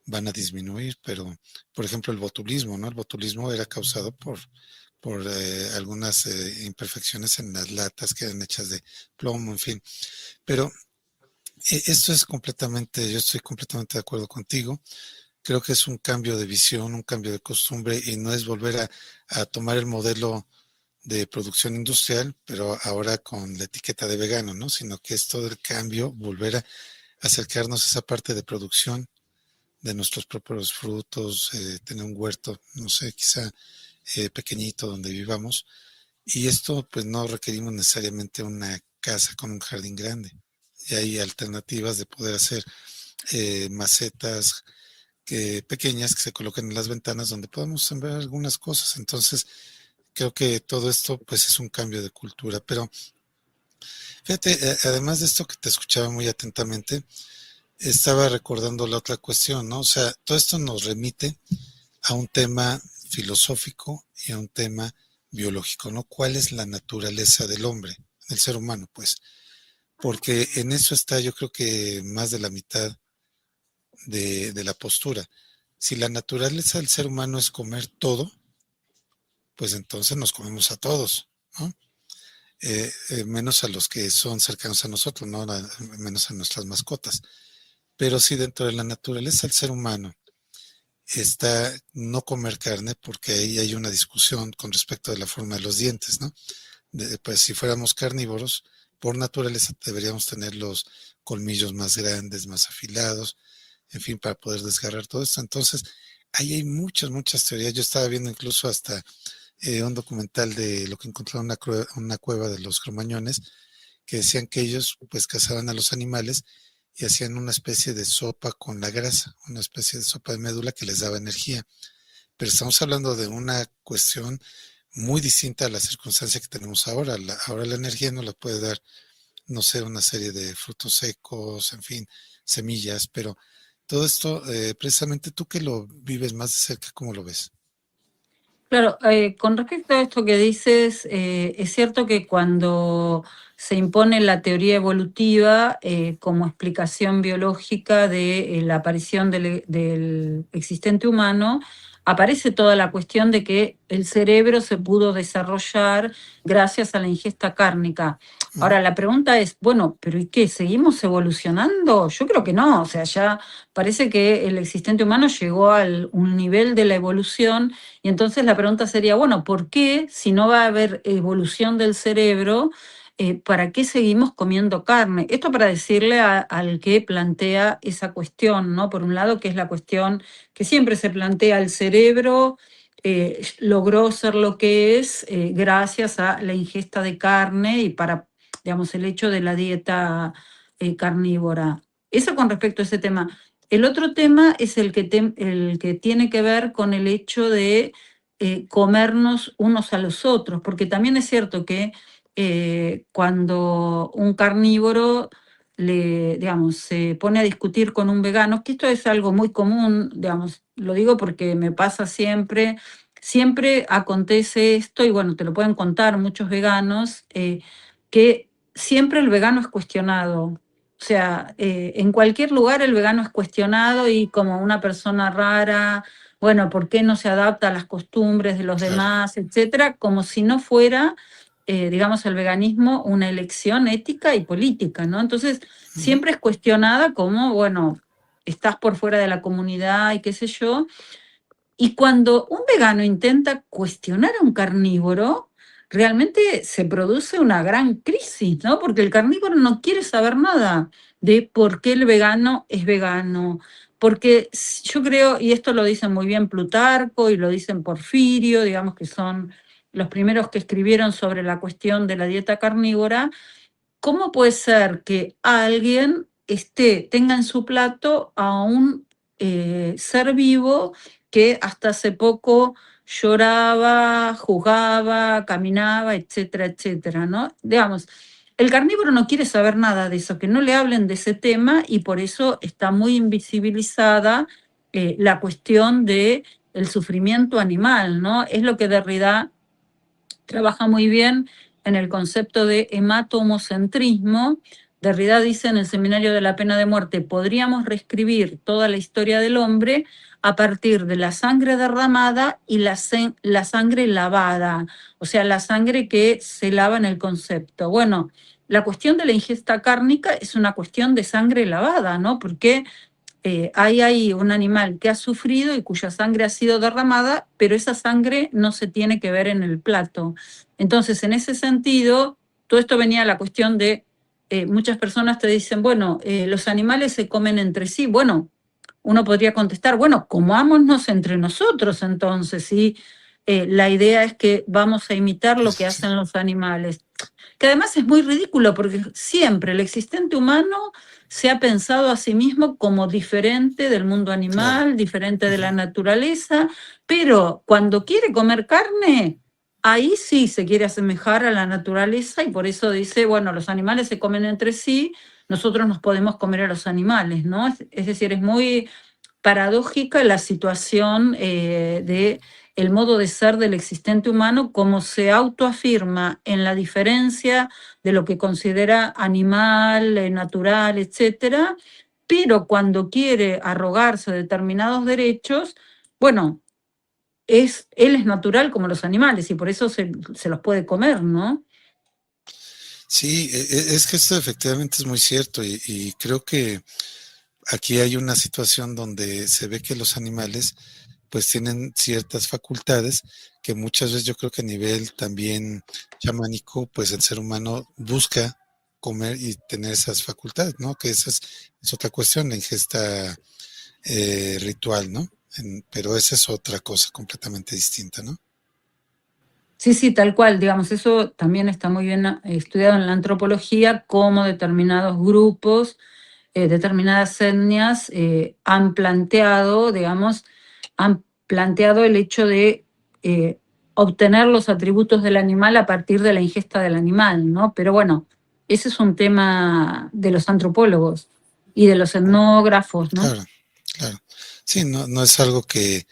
Speaker 1: van a disminuir, pero, por ejemplo, el botulismo, ¿no? El botulismo era causado por algunas imperfecciones en las latas que eran hechas de plomo, en fin. Pero esto es completamente, yo estoy completamente de acuerdo contigo. Creo que es un cambio de visión, un cambio de costumbre y no es volver a tomar el modelo de producción industrial, pero ahora con la etiqueta de vegano, ¿no? Sino que es todo el cambio, volver a acercarnos a esa parte de producción de nuestros propios frutos, tener un huerto, no sé, quizá pequeñito donde vivamos. Y esto pues no requerimos necesariamente una casa con un jardín grande. Y hay alternativas de poder hacer macetas pequeñas que se colocan en las ventanas donde podemos sembrar algunas cosas. Entonces, creo que todo esto pues es un cambio de cultura. Pero fíjate, además de esto que te escuchaba muy atentamente, estaba recordando la otra cuestión, ¿no? O sea, todo esto nos remite a un tema filosófico y a un tema biológico, ¿no? ¿Cuál es la naturaleza del hombre, del ser humano, pues? Porque en eso está, yo creo que más de la mitad de la postura. Si la naturaleza del ser humano es comer todo, pues entonces nos comemos a todos, ¿no? Menos a los que son cercanos a nosotros, ¿no? Menos a nuestras mascotas. Pero si dentro de la naturaleza del ser humano está no comer carne, porque ahí hay una discusión con respecto de la forma de los dientes, ¿no? Pues si fuéramos carnívoros, por naturaleza deberíamos tener los colmillos más grandes, más afilados, en fin, para poder desgarrar todo esto. Entonces, ahí hay muchas teorías. Yo estaba viendo incluso hasta un documental de lo que encontraron en una cueva de los cromañones, que decían que ellos pues cazaban a los animales y hacían una especie de sopa con la grasa, una especie de sopa de médula que les daba energía. Pero estamos hablando de una cuestión muy distinta a la circunstancia que tenemos ahora. Ahora la energía nos la puede dar, no sé, una serie de frutos secos, en fin, semillas, pero todo esto, precisamente tú que lo vives más de cerca, ¿cómo lo ves?
Speaker 2: Claro, con respecto a esto que dices, es cierto que cuando se impone la teoría evolutiva como explicación biológica de la aparición del existente humano, aparece toda la cuestión de que el cerebro se pudo desarrollar gracias a la ingesta cárnica.
Speaker 1: Ujú.
Speaker 2: Ahora, la pregunta es, bueno, ¿pero y qué? ¿Seguimos evolucionando? Yo creo que no, o sea, ya parece que el existente humano llegó a un nivel de la evolución y entonces la pregunta sería, bueno, ¿por qué si no va a haber evolución del cerebro, para qué seguimos comiendo carne? Esto para decirle al que plantea esa cuestión, ¿no? Por un lado, que es la cuestión que siempre se plantea, el cerebro logró ser lo que es gracias a la ingesta de carne y para, digamos, el hecho de la dieta carnívora. Eso con respecto a ese tema. El otro tema es el que tiene que ver con el hecho de comernos unos a los otros, porque también es cierto que cuando un carnívoro digamos, se pone a discutir con un vegano, que esto es algo muy común, digamos, lo digo porque me pasa siempre, siempre acontece esto, y bueno, te lo pueden contar muchos veganos, que siempre el vegano es cuestionado. O sea, en cualquier lugar el vegano es cuestionado y como una persona rara, bueno, ¿por qué no se adapta a las costumbres de los
Speaker 1: Claro.
Speaker 2: demás, etcétera? Como si no fuera, digamos, el veganismo una elección ética y política, ¿no? Entonces,
Speaker 1: Ujú.
Speaker 2: siempre es cuestionada como, bueno, estás por fuera de la comunidad y qué sé yo, y cuando un vegano intenta cuestionar a un carnívoro, realmente se produce una gran crisis, ¿no? Porque el carnívoro no quiere saber nada de por qué el vegano es vegano. Porque yo creo, y esto lo dicen muy bien Plutarco y lo dicen Porfirio, digamos que son los primeros que escribieron sobre la cuestión de la dieta carnívora, ¿cómo puede ser que alguien tenga en su plato a un ser vivo que hasta hace poco lloraba, jugaba, caminaba, etcétera, etcétera, ¿no? Digamos, el carnívoro no quiere saber nada de eso, que no le hablen de ese tema y por eso está muy invisibilizada la cuestión de el sufrimiento animal, ¿no? Es lo que Derrida trabaja muy bien en el concepto de hematomocentrismo. Derrida dice en el Seminario de la Pena de Muerte, podríamos reescribir toda la historia del hombre a partir de la sangre derramada y la sangre lavada, o sea, la sangre que se lava en el concepto. Bueno, la cuestión de la ingesta cárnica es una cuestión de sangre lavada, ¿no? Porque hay un animal que ha sufrido y cuya sangre ha sido derramada, pero esa sangre no se tiene que ver en el plato. Entonces, en ese sentido, todo esto venía a la cuestión de, muchas personas te dicen, bueno, los animales se comen entre sí. Bueno, uno podría contestar, bueno, comámonos entre nosotros entonces, ¿sí? La idea es que vamos a imitar lo que
Speaker 1: Sí,
Speaker 2: hacen los animales, que además es muy ridículo porque siempre el existente humano se ha pensado a sí mismo como diferente del mundo
Speaker 1: claro.
Speaker 2: animal, diferente de
Speaker 1: Ujú.
Speaker 2: la naturaleza, pero cuando quiere comer carne, ahí sí se quiere asemejar a la naturaleza y por eso dice, bueno, los animales se comen entre sí, nosotros nos podemos comer a los animales, ¿no? Es decir, es muy paradójica la situación de el modo de ser del existente humano, como se autoafirma en la diferencia de lo que considera animal, natural, etcétera, pero cuando quiere arrogarse determinados derechos, bueno, él es natural como los animales y por eso se los puede comer, ¿no?
Speaker 1: Sí, es que esto efectivamente es muy cierto y creo que aquí hay una situación donde se ve que los animales pues tienen ciertas facultades que muchas veces yo creo que a nivel también chamánico, pues el ser humano busca comer y tener esas facultades, ¿no? Que esa es otra cuestión, la ingesta ritual, ¿no? Pero esa es otra cosa completamente distinta, ¿no?
Speaker 2: Sí, sí, tal cual, digamos, eso también está muy bien estudiado en la antropología, cómo determinados grupos, determinadas etnias han planteado, digamos, han planteado el hecho de eh, obtener los atributos del animal a partir de la ingesta del animal, ¿no? Pero bueno, ese es un tema de los antropólogos y de los etnógrafos, ¿no?
Speaker 1: Claro, claro. Sí, no, no es algo que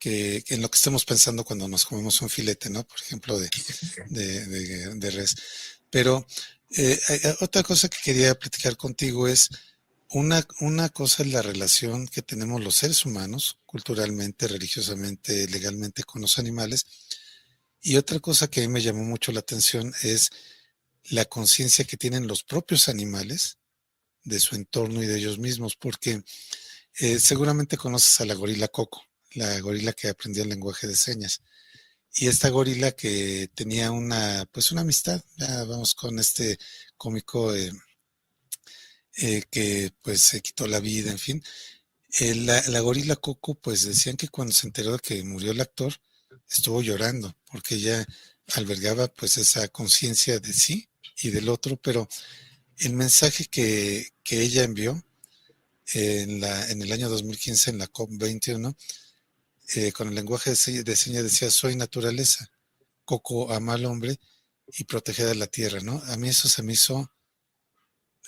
Speaker 1: que en lo que estemos pensando cuando nos comemos un filete, ¿no? Por ejemplo, de res. Pero otra cosa que quería platicar contigo es, una cosa es la relación que tenemos los seres humanos, culturalmente, religiosamente, legalmente, con los animales, y otra cosa que a mí me llamó mucho la atención es la conciencia que tienen los propios animales de su entorno y de ellos mismos, porque seguramente conoces a la gorila Coco, la gorila que aprendió el lenguaje de señas. Y esta gorila que tenía pues una amistad, ya vamos con este cómico que pues se quitó la vida, en fin. La gorila Coco, pues decían que cuando se enteró de que murió el actor, estuvo llorando, porque ella albergaba pues esa conciencia de sí y del otro, pero el mensaje que ella envió en el año 2015 en la COP21, con el lenguaje de señas decía: soy naturaleza, Coco ama al hombre y proteger a la tierra, ¿no? A mí eso se me hizo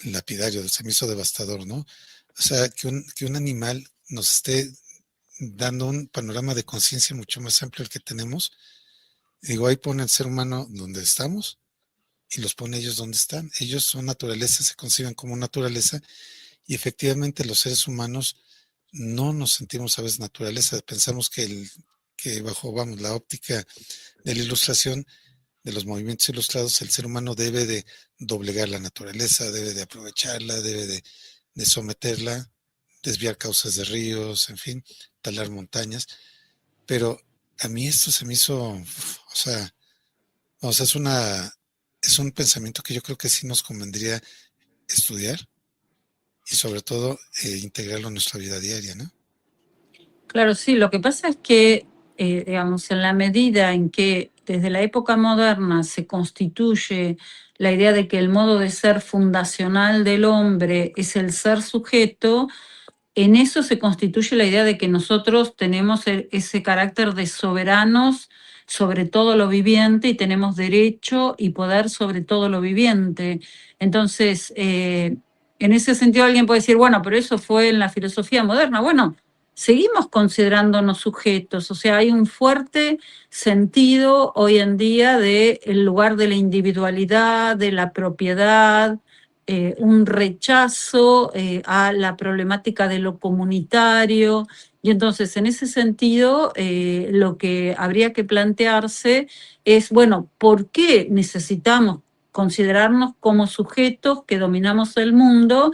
Speaker 1: lapidario, se me hizo devastador, ¿no? O sea, que un animal nos esté dando un panorama de conciencia mucho más amplio del que tenemos. Digo, ahí pone el ser humano donde estamos y los pone ellos donde están. Ellos son naturaleza, se conciben como naturaleza, y efectivamente los seres humanos no nos sentimos a veces naturaleza. Pensamos que bajo, vamos, la óptica de la ilustración, de los movimientos ilustrados, el ser humano debe de doblegar la naturaleza, debe de aprovecharla, debe de someterla, desviar cauces de ríos, en fin, talar montañas. Pero a mí esto se me hizo, o sea, es un pensamiento que yo creo que sí nos convendría estudiar y sobre todo integrarlo en nuestra vida diaria, ¿no?
Speaker 2: Claro, sí, lo que pasa es que, digamos, en la medida en que desde la época moderna se constituye la idea de que el modo de ser fundacional del hombre es el ser sujeto, en eso se constituye la idea de que nosotros tenemos ese carácter de soberanos sobre todo lo viviente y tenemos derecho y poder sobre todo lo viviente. Entonces, en ese sentido alguien puede decir, bueno, pero eso fue en la filosofía moderna. Bueno, seguimos considerándonos sujetos, o sea, hay un fuerte sentido hoy en día del lugar de la individualidad, de la propiedad, un rechazo a la problemática de lo comunitario. Y entonces, en ese sentido, lo que habría que plantearse es, bueno, ¿por qué necesitamos considerarnos como sujetos que dominamos el mundo?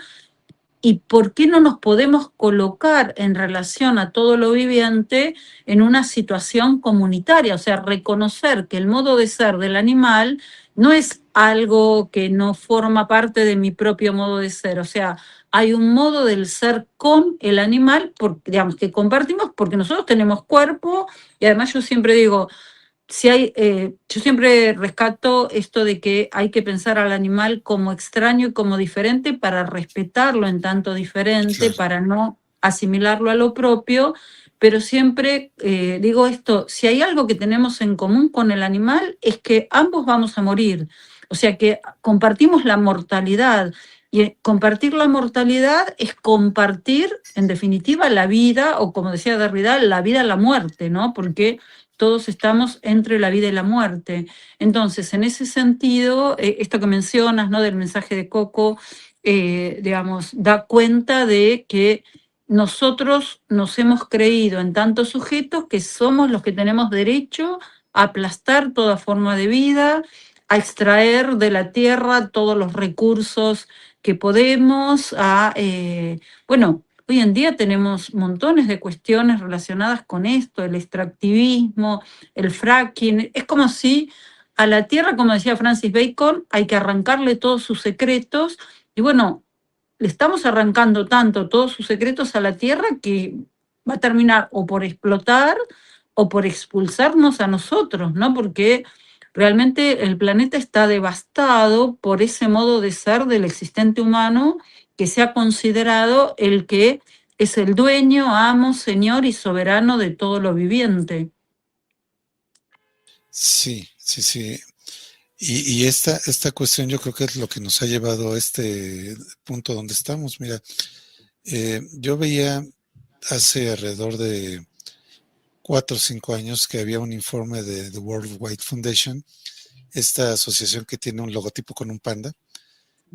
Speaker 2: ¿Y por qué no nos podemos colocar en relación a todo lo viviente en una situación comunitaria? O sea, reconocer que el modo de ser del animal no es algo que no forma parte de mi propio modo de ser. O sea, hay un modo del ser con el animal, digamos, que compartimos porque nosotros tenemos cuerpo y además yo siempre digo, si hay, yo siempre rescato esto de que hay que pensar al animal como extraño y como diferente para respetarlo en tanto diferente,
Speaker 1: Claro.
Speaker 2: para no asimilarlo a lo propio, pero siempre digo esto, si hay algo que tenemos en común con el animal es que ambos vamos a morir, o sea que compartimos la mortalidad. Y compartir la mortalidad es compartir, en definitiva, la vida, o como decía Derrida, la vida, la muerte, ¿no? Porque todos estamos entre la vida y la muerte. Entonces, en ese sentido, esto que mencionas, ¿no? Del mensaje de Coco, digamos, da cuenta de que nosotros nos hemos creído en tantos sujetos que somos los que tenemos derecho a aplastar toda forma de vida, a extraer de la tierra todos los recursos que podemos, bueno, hoy en día tenemos montones de cuestiones relacionadas con esto, el extractivismo, el fracking. Es como si a la tierra, como decía Francis Bacon, hay que arrancarle todos sus secretos. Y bueno, le estamos arrancando tanto todos sus secretos a la tierra que va a terminar o por explotar o por expulsarnos a nosotros, ¿no? Porque realmente el planeta está devastado por ese modo de ser del existente humano que se ha considerado el que es el dueño, amo, señor y soberano de todo lo viviente.
Speaker 1: Sí, sí, sí. Y esta cuestión yo creo que es lo que nos ha llevado a este punto donde estamos. Mira, yo veía hace alrededor de 4 o 5 años que había un informe de The World Wide Foundation, esta asociación que tiene un logotipo con un panda,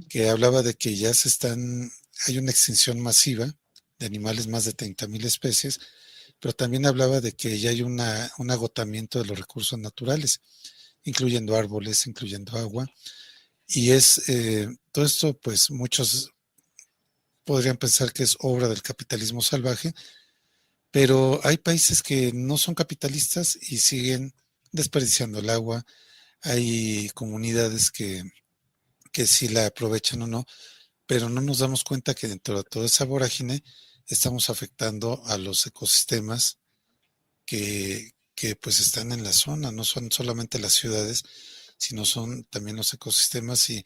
Speaker 1: que hablaba de que ya hay una extinción masiva de animales, más de 30,000 especies, pero también hablaba de que ya hay un agotamiento de los recursos naturales, incluyendo árboles, incluyendo agua, y todo esto, pues muchos podrían pensar que es obra del capitalismo salvaje, pero hay países que no son capitalistas y siguen desperdiciando el agua, hay comunidades que sí la aprovechan o no, pero no nos damos cuenta que dentro de toda esa vorágine estamos afectando a los ecosistemas que pues están en la zona, no son solamente las ciudades, sino son también los ecosistemas y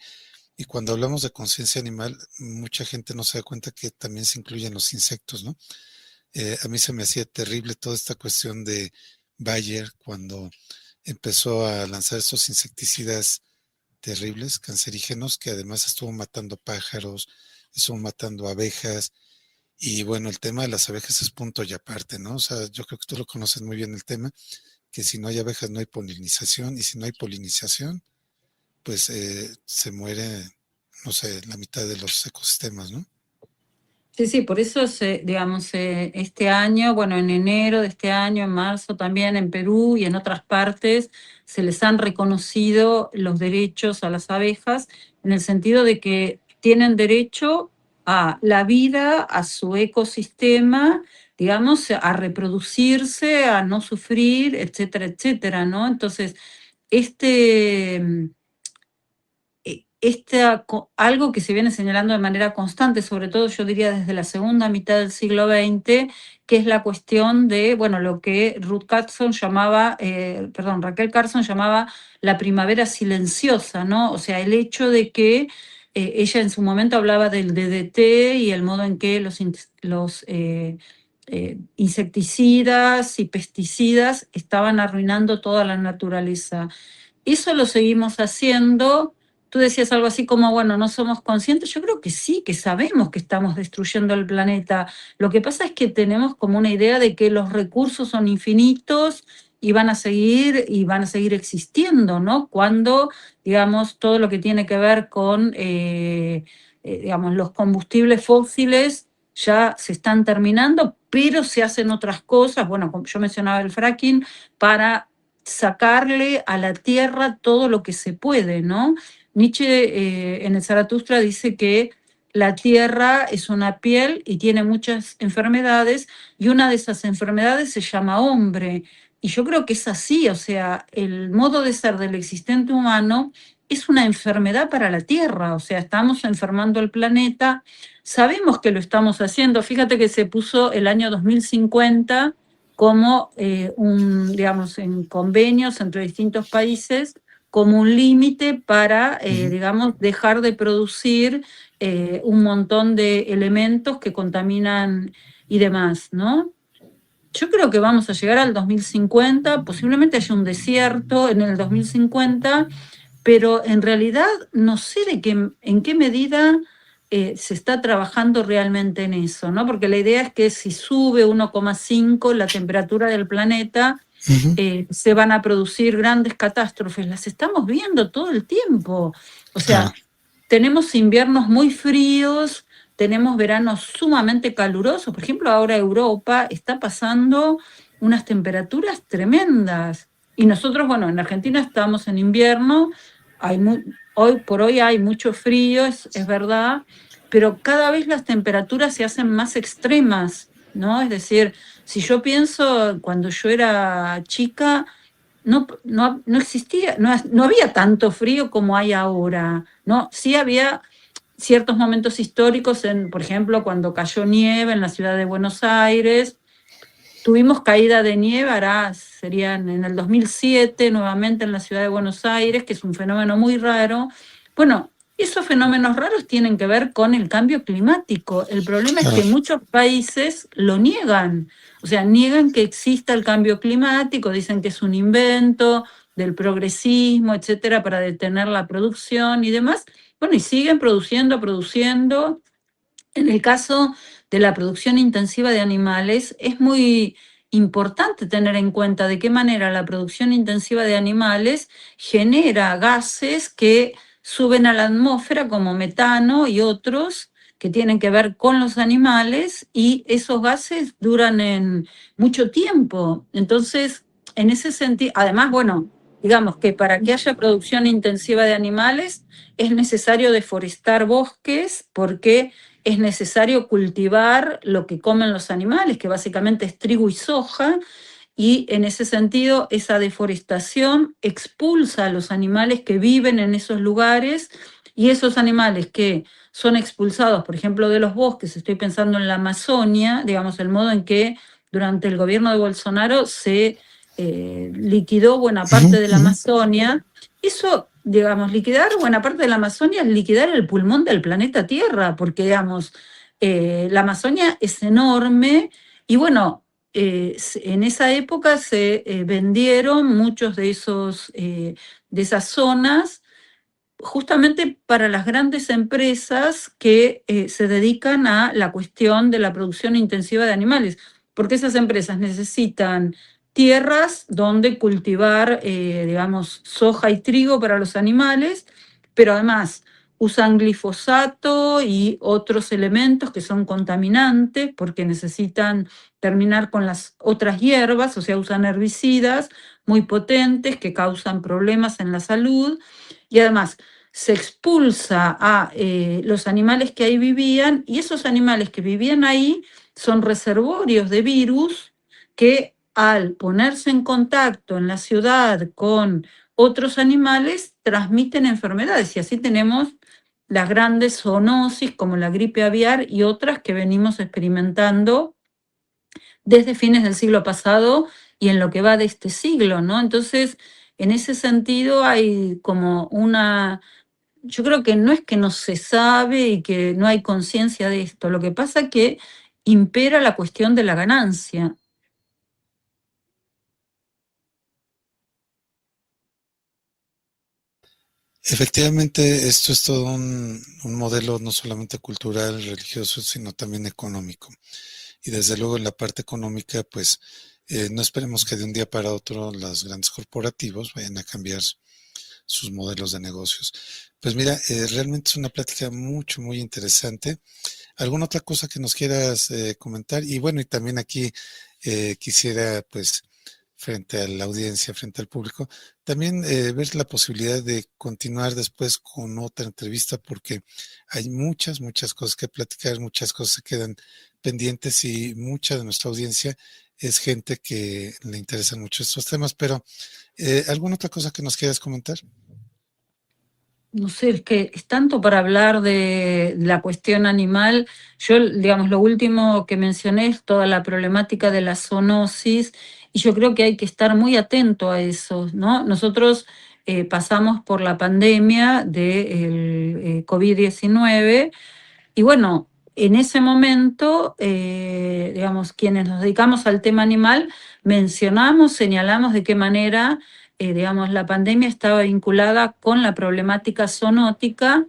Speaker 1: cuando hablamos de conciencia animal, mucha gente no se da cuenta que también se incluyen los insectos, ¿no? A mí se me hacía terrible toda esta cuestión de Bayer cuando empezó a lanzar estos insecticidas terribles, cancerígenos, que además estuvo matando pájaros, estuvo matando abejas, y bueno, el tema de las abejas es punto y aparte, ¿no? O sea, yo creo que tú lo conoces muy bien el tema, que si no hay abejas no hay polinización, y si no hay polinización, pues se muere, no sé, la mitad de los ecosistemas, ¿no?
Speaker 2: Sí, sí, por eso, digamos, este año, bueno, en enero de este año, en marzo también en Perú y en otras partes, se les han reconocido los derechos a las abejas en el sentido de que tienen derecho a la vida, a su ecosistema, digamos, a reproducirse, a no sufrir, etcétera, etcétera, ¿no? Entonces, este algo que se viene señalando de manera constante, sobre todo yo diría desde la segunda mitad del siglo XX, que es la cuestión de, bueno, lo que Raquel Carson llamaba la primavera silenciosa, ¿no? O sea, el hecho de que ella en su momento hablaba del DDT y el modo en que los insecticidas y pesticidas estaban arruinando toda la naturaleza. Eso lo seguimos haciendo. Tú decías algo así como, bueno, no somos conscientes. Yo creo que sí, que sabemos que estamos destruyendo el planeta. Lo que pasa es que tenemos como una idea de que los recursos son infinitos y van a seguir existiendo, ¿no? Cuando, digamos, todo lo que tiene que ver con, digamos, los combustibles fósiles ya se están terminando, pero se hacen otras cosas. Bueno, como yo mencionaba el fracking, para sacarle a la tierra todo lo que se puede, ¿no? Nietzsche en el Zaratustra dice que la tierra es una piel y tiene muchas enfermedades y una de esas enfermedades se llama hombre. Y yo creo que es así, o sea, el modo de ser del existente humano es una enfermedad para la tierra, o sea, estamos enfermando el planeta, sabemos que lo estamos haciendo, fíjate que se puso el año 2050 como digamos, en convenios entre distintos países, como un límite para, digamos, dejar de producir un montón de elementos que contaminan y demás, ¿no? Yo creo que vamos a llegar al 2050, posiblemente haya un desierto en el 2050, pero en realidad no sé en qué medida se está trabajando realmente en eso, ¿no? Porque la idea es que si sube 1,5 la temperatura del planeta, se van a producir grandes catástrofes. Las estamos viendo todo el tiempo. O
Speaker 1: Claro.
Speaker 2: sea, tenemos inviernos muy fríos, tenemos veranos sumamente calurosos. Por ejemplo, ahora Europa está pasando unas temperaturas tremendas. Y nosotros, bueno, en Argentina estamos en invierno, hoy por hoy hay mucho frío, es verdad, pero cada vez las temperaturas se hacen más extremas, ¿no? Es decir, si yo pienso cuando yo era chica, no existía, no había tanto frío como hay ahora, ¿no? Sí había ciertos momentos históricos, por ejemplo, cuando cayó nieve en la ciudad de Buenos Aires. Tuvimos caída de nieve, serían en el 2007 nuevamente en la ciudad de Buenos Aires, que es un fenómeno muy raro. Bueno, esos fenómenos raros tienen que ver con el cambio climático. El problema es
Speaker 1: Claro.
Speaker 2: que muchos países lo niegan. O sea, niegan que exista el cambio climático, dicen que es un invento del progresismo, etcétera, para detener la producción y demás. Bueno, y siguen produciendo. En el caso de la producción intensiva de animales, es muy importante tener en cuenta de qué manera la producción intensiva de animales genera gases que suben a la atmósfera como metano y otros que tienen que ver con los animales, y esos gases duran en mucho tiempo. Entonces, en ese sentido, además, bueno, digamos que para que haya producción intensiva de animales es necesario deforestar bosques, porque es necesario cultivar lo que comen los animales, que básicamente es trigo y soja, y en ese sentido esa deforestación expulsa a los animales que viven en esos lugares, y esos animales que son expulsados, por ejemplo, de los bosques, estoy pensando en la Amazonia, digamos, el modo en que durante el gobierno de Bolsonaro se liquidó buena
Speaker 1: Ujú,
Speaker 2: parte de la
Speaker 1: ujú.
Speaker 2: Amazonia. Eso, digamos, liquidar buena parte de la Amazonia es liquidar el pulmón del planeta Tierra, porque, digamos, la Amazonia es enorme y, bueno, en esa época se vendieron muchos de de esas zonas justamente para las grandes empresas que se dedican a la cuestión de la producción intensiva de animales, porque esas empresas necesitan tierras donde cultivar, digamos, soja y trigo para los animales, pero además usan glifosato y otros elementos que son contaminantes porque necesitan terminar con las otras hierbas, o sea, usan herbicidas muy potentes que causan problemas en la salud, y además se expulsa a los animales que ahí vivían, y esos animales que vivían ahí son reservorios de virus que, al ponerse en contacto en la ciudad con otros animales, transmiten enfermedades, y así tenemos las grandes zoonosis como la gripe aviar y otras que venimos experimentando desde fines del siglo pasado y en lo que va de este siglo, ¿no? Entonces, en ese sentido hay como yo creo que no es que no se sabe y que no hay conciencia de esto, lo que pasa es que impera la cuestión de la ganancia.
Speaker 1: Efectivamente, esto es todo un modelo no solamente cultural, religioso, sino también económico. Y desde luego en la parte económica, pues no esperemos que de un día para otro los grandes corporativos vayan a cambiar sus modelos de negocios. Pues mira, realmente es una plática mucho, muy interesante. ¿Alguna otra cosa que nos quieras comentar? Y bueno, y también aquí quisiera, pues, frente a la audiencia, frente al público, también ver la posibilidad de continuar después con otra entrevista, porque hay muchas, muchas cosas que platicar, muchas cosas se quedan pendientes y mucha de nuestra audiencia es gente que le interesan mucho estos temas, pero ¿alguna otra cosa que nos quieras comentar?
Speaker 2: No sé, es que es tanto para hablar de la cuestión animal. Yo, digamos, lo último que mencioné es toda la problemática de la zoonosis, y yo creo que hay que estar muy atento a eso, ¿no? Nosotros pasamos por la pandemia del COVID-19. Y bueno, en ese momento, digamos, quienes nos dedicamos al tema animal, mencionamos, señalamos de qué manera, digamos, la pandemia estaba vinculada con la problemática zoonótica.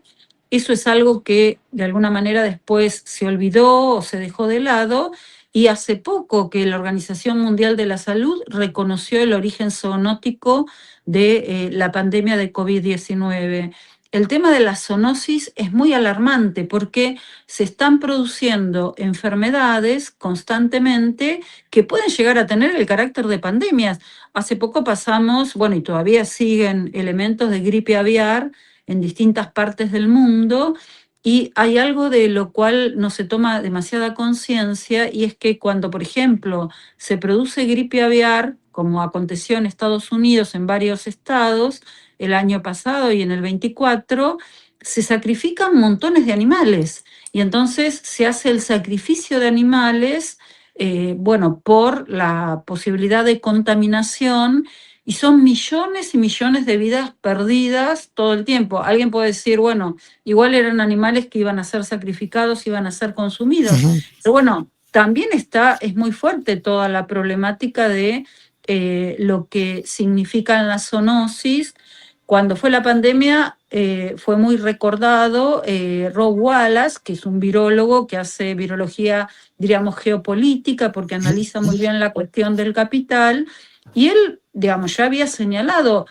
Speaker 2: Eso es algo que de alguna manera después se olvidó o se dejó de lado, y hace poco que la Organización Mundial de la Salud reconoció el origen zoonótico de la pandemia de COVID-19. El tema de la zoonosis es muy alarmante porque se están produciendo enfermedades constantemente que pueden llegar a tener el carácter de pandemias. Hace poco pasamos, bueno, y todavía siguen elementos de gripe aviar en distintas partes del mundo, y hay algo de lo cual no se toma demasiada conciencia, y es que cuando, por ejemplo, se produce gripe aviar, como aconteció en Estados Unidos en varios estados el año pasado y en el 24, se sacrifican montones de animales, y entonces se hace el sacrificio de animales, bueno, por la posibilidad de contaminación, y son millones y millones de vidas perdidas todo el tiempo. Alguien puede decir, bueno, igual eran animales que iban a ser sacrificados, iban a ser consumidos,
Speaker 1: Ujú.
Speaker 2: pero bueno, también es muy fuerte toda la problemática de lo que significa la zoonosis cuando fue la pandemia, fue muy recordado Rob Wallace, que es un virólogo que hace virología, diríamos, geopolítica, porque analiza muy bien la cuestión del capital, y él, digamos, ya había señalado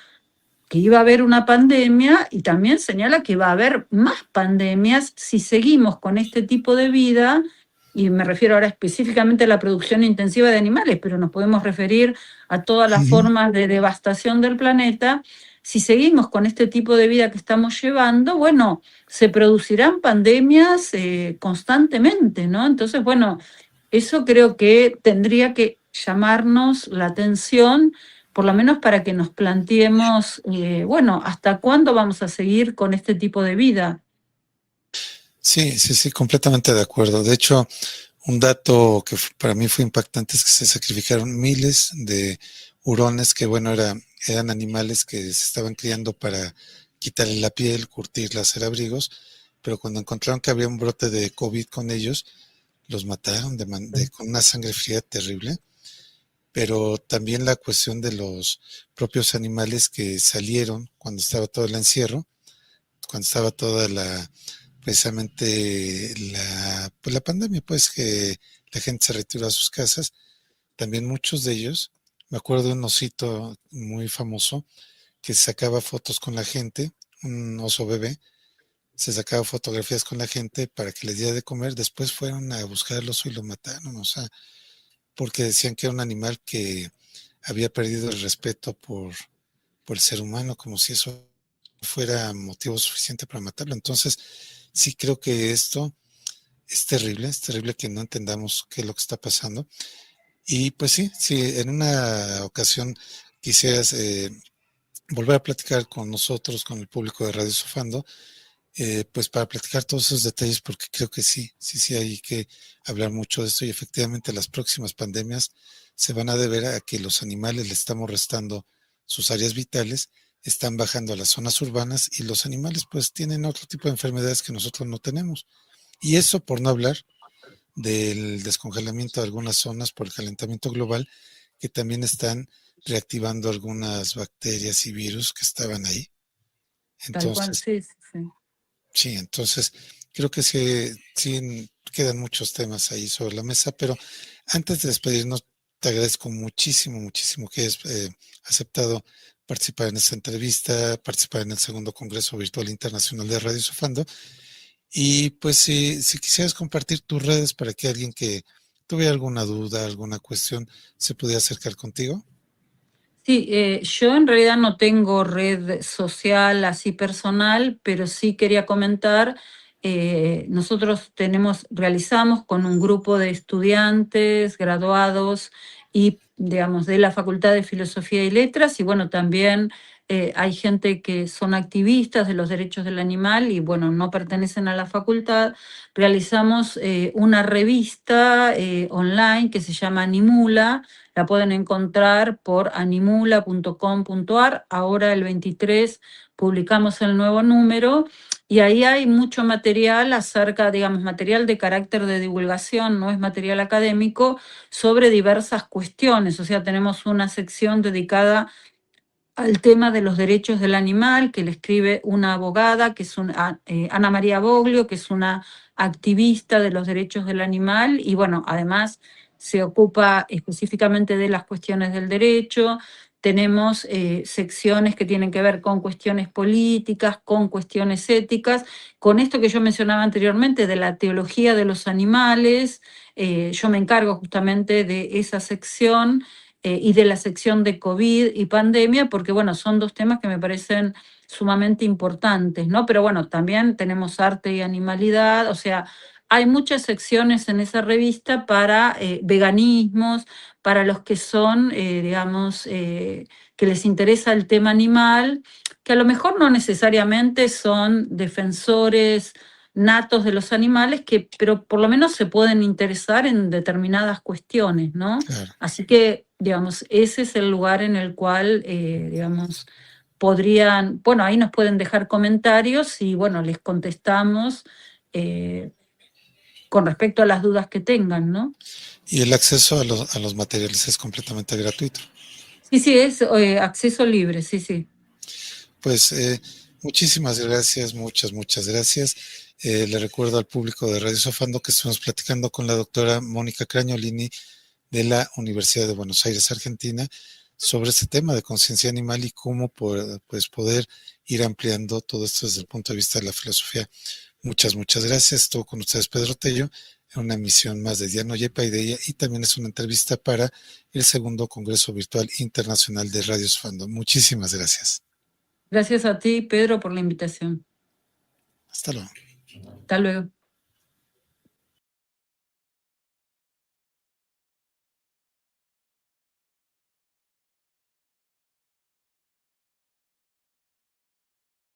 Speaker 2: que iba a haber una pandemia y también señala que va a haber más pandemias si seguimos con este tipo de vida, y me refiero ahora específicamente a la producción intensiva de animales, pero nos podemos referir a todas las formas de devastación del planeta. Si seguimos con este tipo de vida que estamos llevando, bueno, se producirán pandemias constantemente, ¿no? Entonces, bueno, eso creo que tendría que llamarnos la atención, por lo menos para que nos planteemos, bueno, ¿hasta cuándo vamos a seguir con este tipo de vida?
Speaker 1: Sí, sí, sí, completamente de acuerdo. De hecho, un dato que para mí fue impactante es que se sacrificaron miles de hurones que, bueno, eran animales que se estaban criando para quitarle la piel, curtirla, hacer abrigos, pero cuando encontraron que había un brote de COVID con ellos, los mataron con una sangre fría terrible. Pero también la cuestión de los propios animales que salieron cuando estaba todo el encierro, cuando estaba toda precisamente pues la pandemia, pues que la gente se retiró a sus casas, también muchos de ellos, me acuerdo de un osito muy famoso que sacaba fotos con la gente, un oso bebé, se sacaba fotografías con la gente para que les diera de comer, después fueron a buscar al oso y lo mataron, o sea, porque decían que era un animal que había perdido el respeto por el ser humano, como si eso fuera motivo suficiente para matarlo. Entonces, sí creo que esto es terrible que no entendamos qué es lo que está pasando. Y pues sí, si en una ocasión quisieras volver a platicar con nosotros, con el público de Radio Sofando, pues para platicar todos esos detalles, porque creo que sí, sí, sí hay que hablar mucho de esto y efectivamente las próximas pandemias se van a deber a que los animales le estamos restando sus áreas vitales, están bajando a las zonas urbanas y los animales pues tienen otro tipo de enfermedades que nosotros no tenemos. Y eso por no hablar del descongelamiento de algunas zonas por el calentamiento global, que también están reactivando algunas bacterias y virus que estaban ahí.
Speaker 2: Tal cual,
Speaker 1: Entonces,
Speaker 2: sí, sí, sí.
Speaker 1: sí, entonces creo que sí, sí quedan muchos temas ahí sobre la mesa, pero antes de despedirnos, te agradezco muchísimo, muchísimo que hayas aceptado participar en esta entrevista, participar en el segundo Congreso Virtual Internacional de Radio Sofando. Y pues si quisieras compartir tus redes para que alguien que tuviera alguna duda, alguna cuestión, se pudiera acercar contigo.
Speaker 2: Sí, yo en realidad no tengo red social así personal, pero sí quería comentar, nosotros realizamos con un grupo de estudiantes, graduados y, digamos, de la Facultad de Filosofía y Letras, y bueno, también hay gente que son activistas de los derechos del animal y, bueno, no pertenecen a la facultad. Realizamos una revista online que se llama Animula. La pueden encontrar por animula.com.ar. Ahora el 23 publicamos el nuevo número y ahí hay mucho material acerca, digamos, material de carácter de divulgación, no es material académico, sobre diversas cuestiones. O sea, tenemos una sección dedicada al tema de los derechos del animal, que le escribe una abogada, que es Ana María Boglio, que es una activista de los derechos del animal, y bueno, además se ocupa específicamente de las cuestiones del derecho. Tenemos secciones que tienen que ver con cuestiones políticas, con cuestiones éticas, con esto que yo mencionaba anteriormente de la teología de los animales. Yo me encargo justamente de esa sección y de la sección de COVID y pandemia, porque bueno, son dos temas que me parecen sumamente importantes, ¿no? Pero bueno, también tenemos arte y animalidad, o sea, hay muchas secciones en esa revista para veganismos, para los que son, digamos, que les interesa el tema animal, que a lo mejor no necesariamente son defensores natos de los animales, pero por lo menos se pueden interesar en determinadas cuestiones, ¿no?
Speaker 1: Claro.
Speaker 2: Así que, digamos, ese es el lugar en el cual, digamos, podrían, bueno, ahí nos pueden dejar comentarios y, bueno, les contestamos eh, con respecto a las dudas que tengan, ¿no?
Speaker 1: Y el acceso a los materiales es completamente gratuito.
Speaker 2: Sí, sí, es acceso libre, sí, sí.
Speaker 1: Pues muchísimas gracias, muchas gracias. Le recuerdo al público de Radio Sofando que estamos platicando con la doctora Mónica Crañolini de la Universidad de Buenos Aires, Argentina, sobre este tema de conciencia animal y cómo pues, poder ir ampliando todo esto desde el punto de vista de la filosofía. Muchas gracias. Estuvo con ustedes Pedro Tello en una emisión más de Diano Yepa y de ella, y también es una entrevista para el segundo Congreso Virtual Internacional de Radio Sofando. Muchísimas gracias.
Speaker 2: Gracias a ti, Pedro, por la invitación.
Speaker 1: Hasta luego.
Speaker 2: Hasta luego.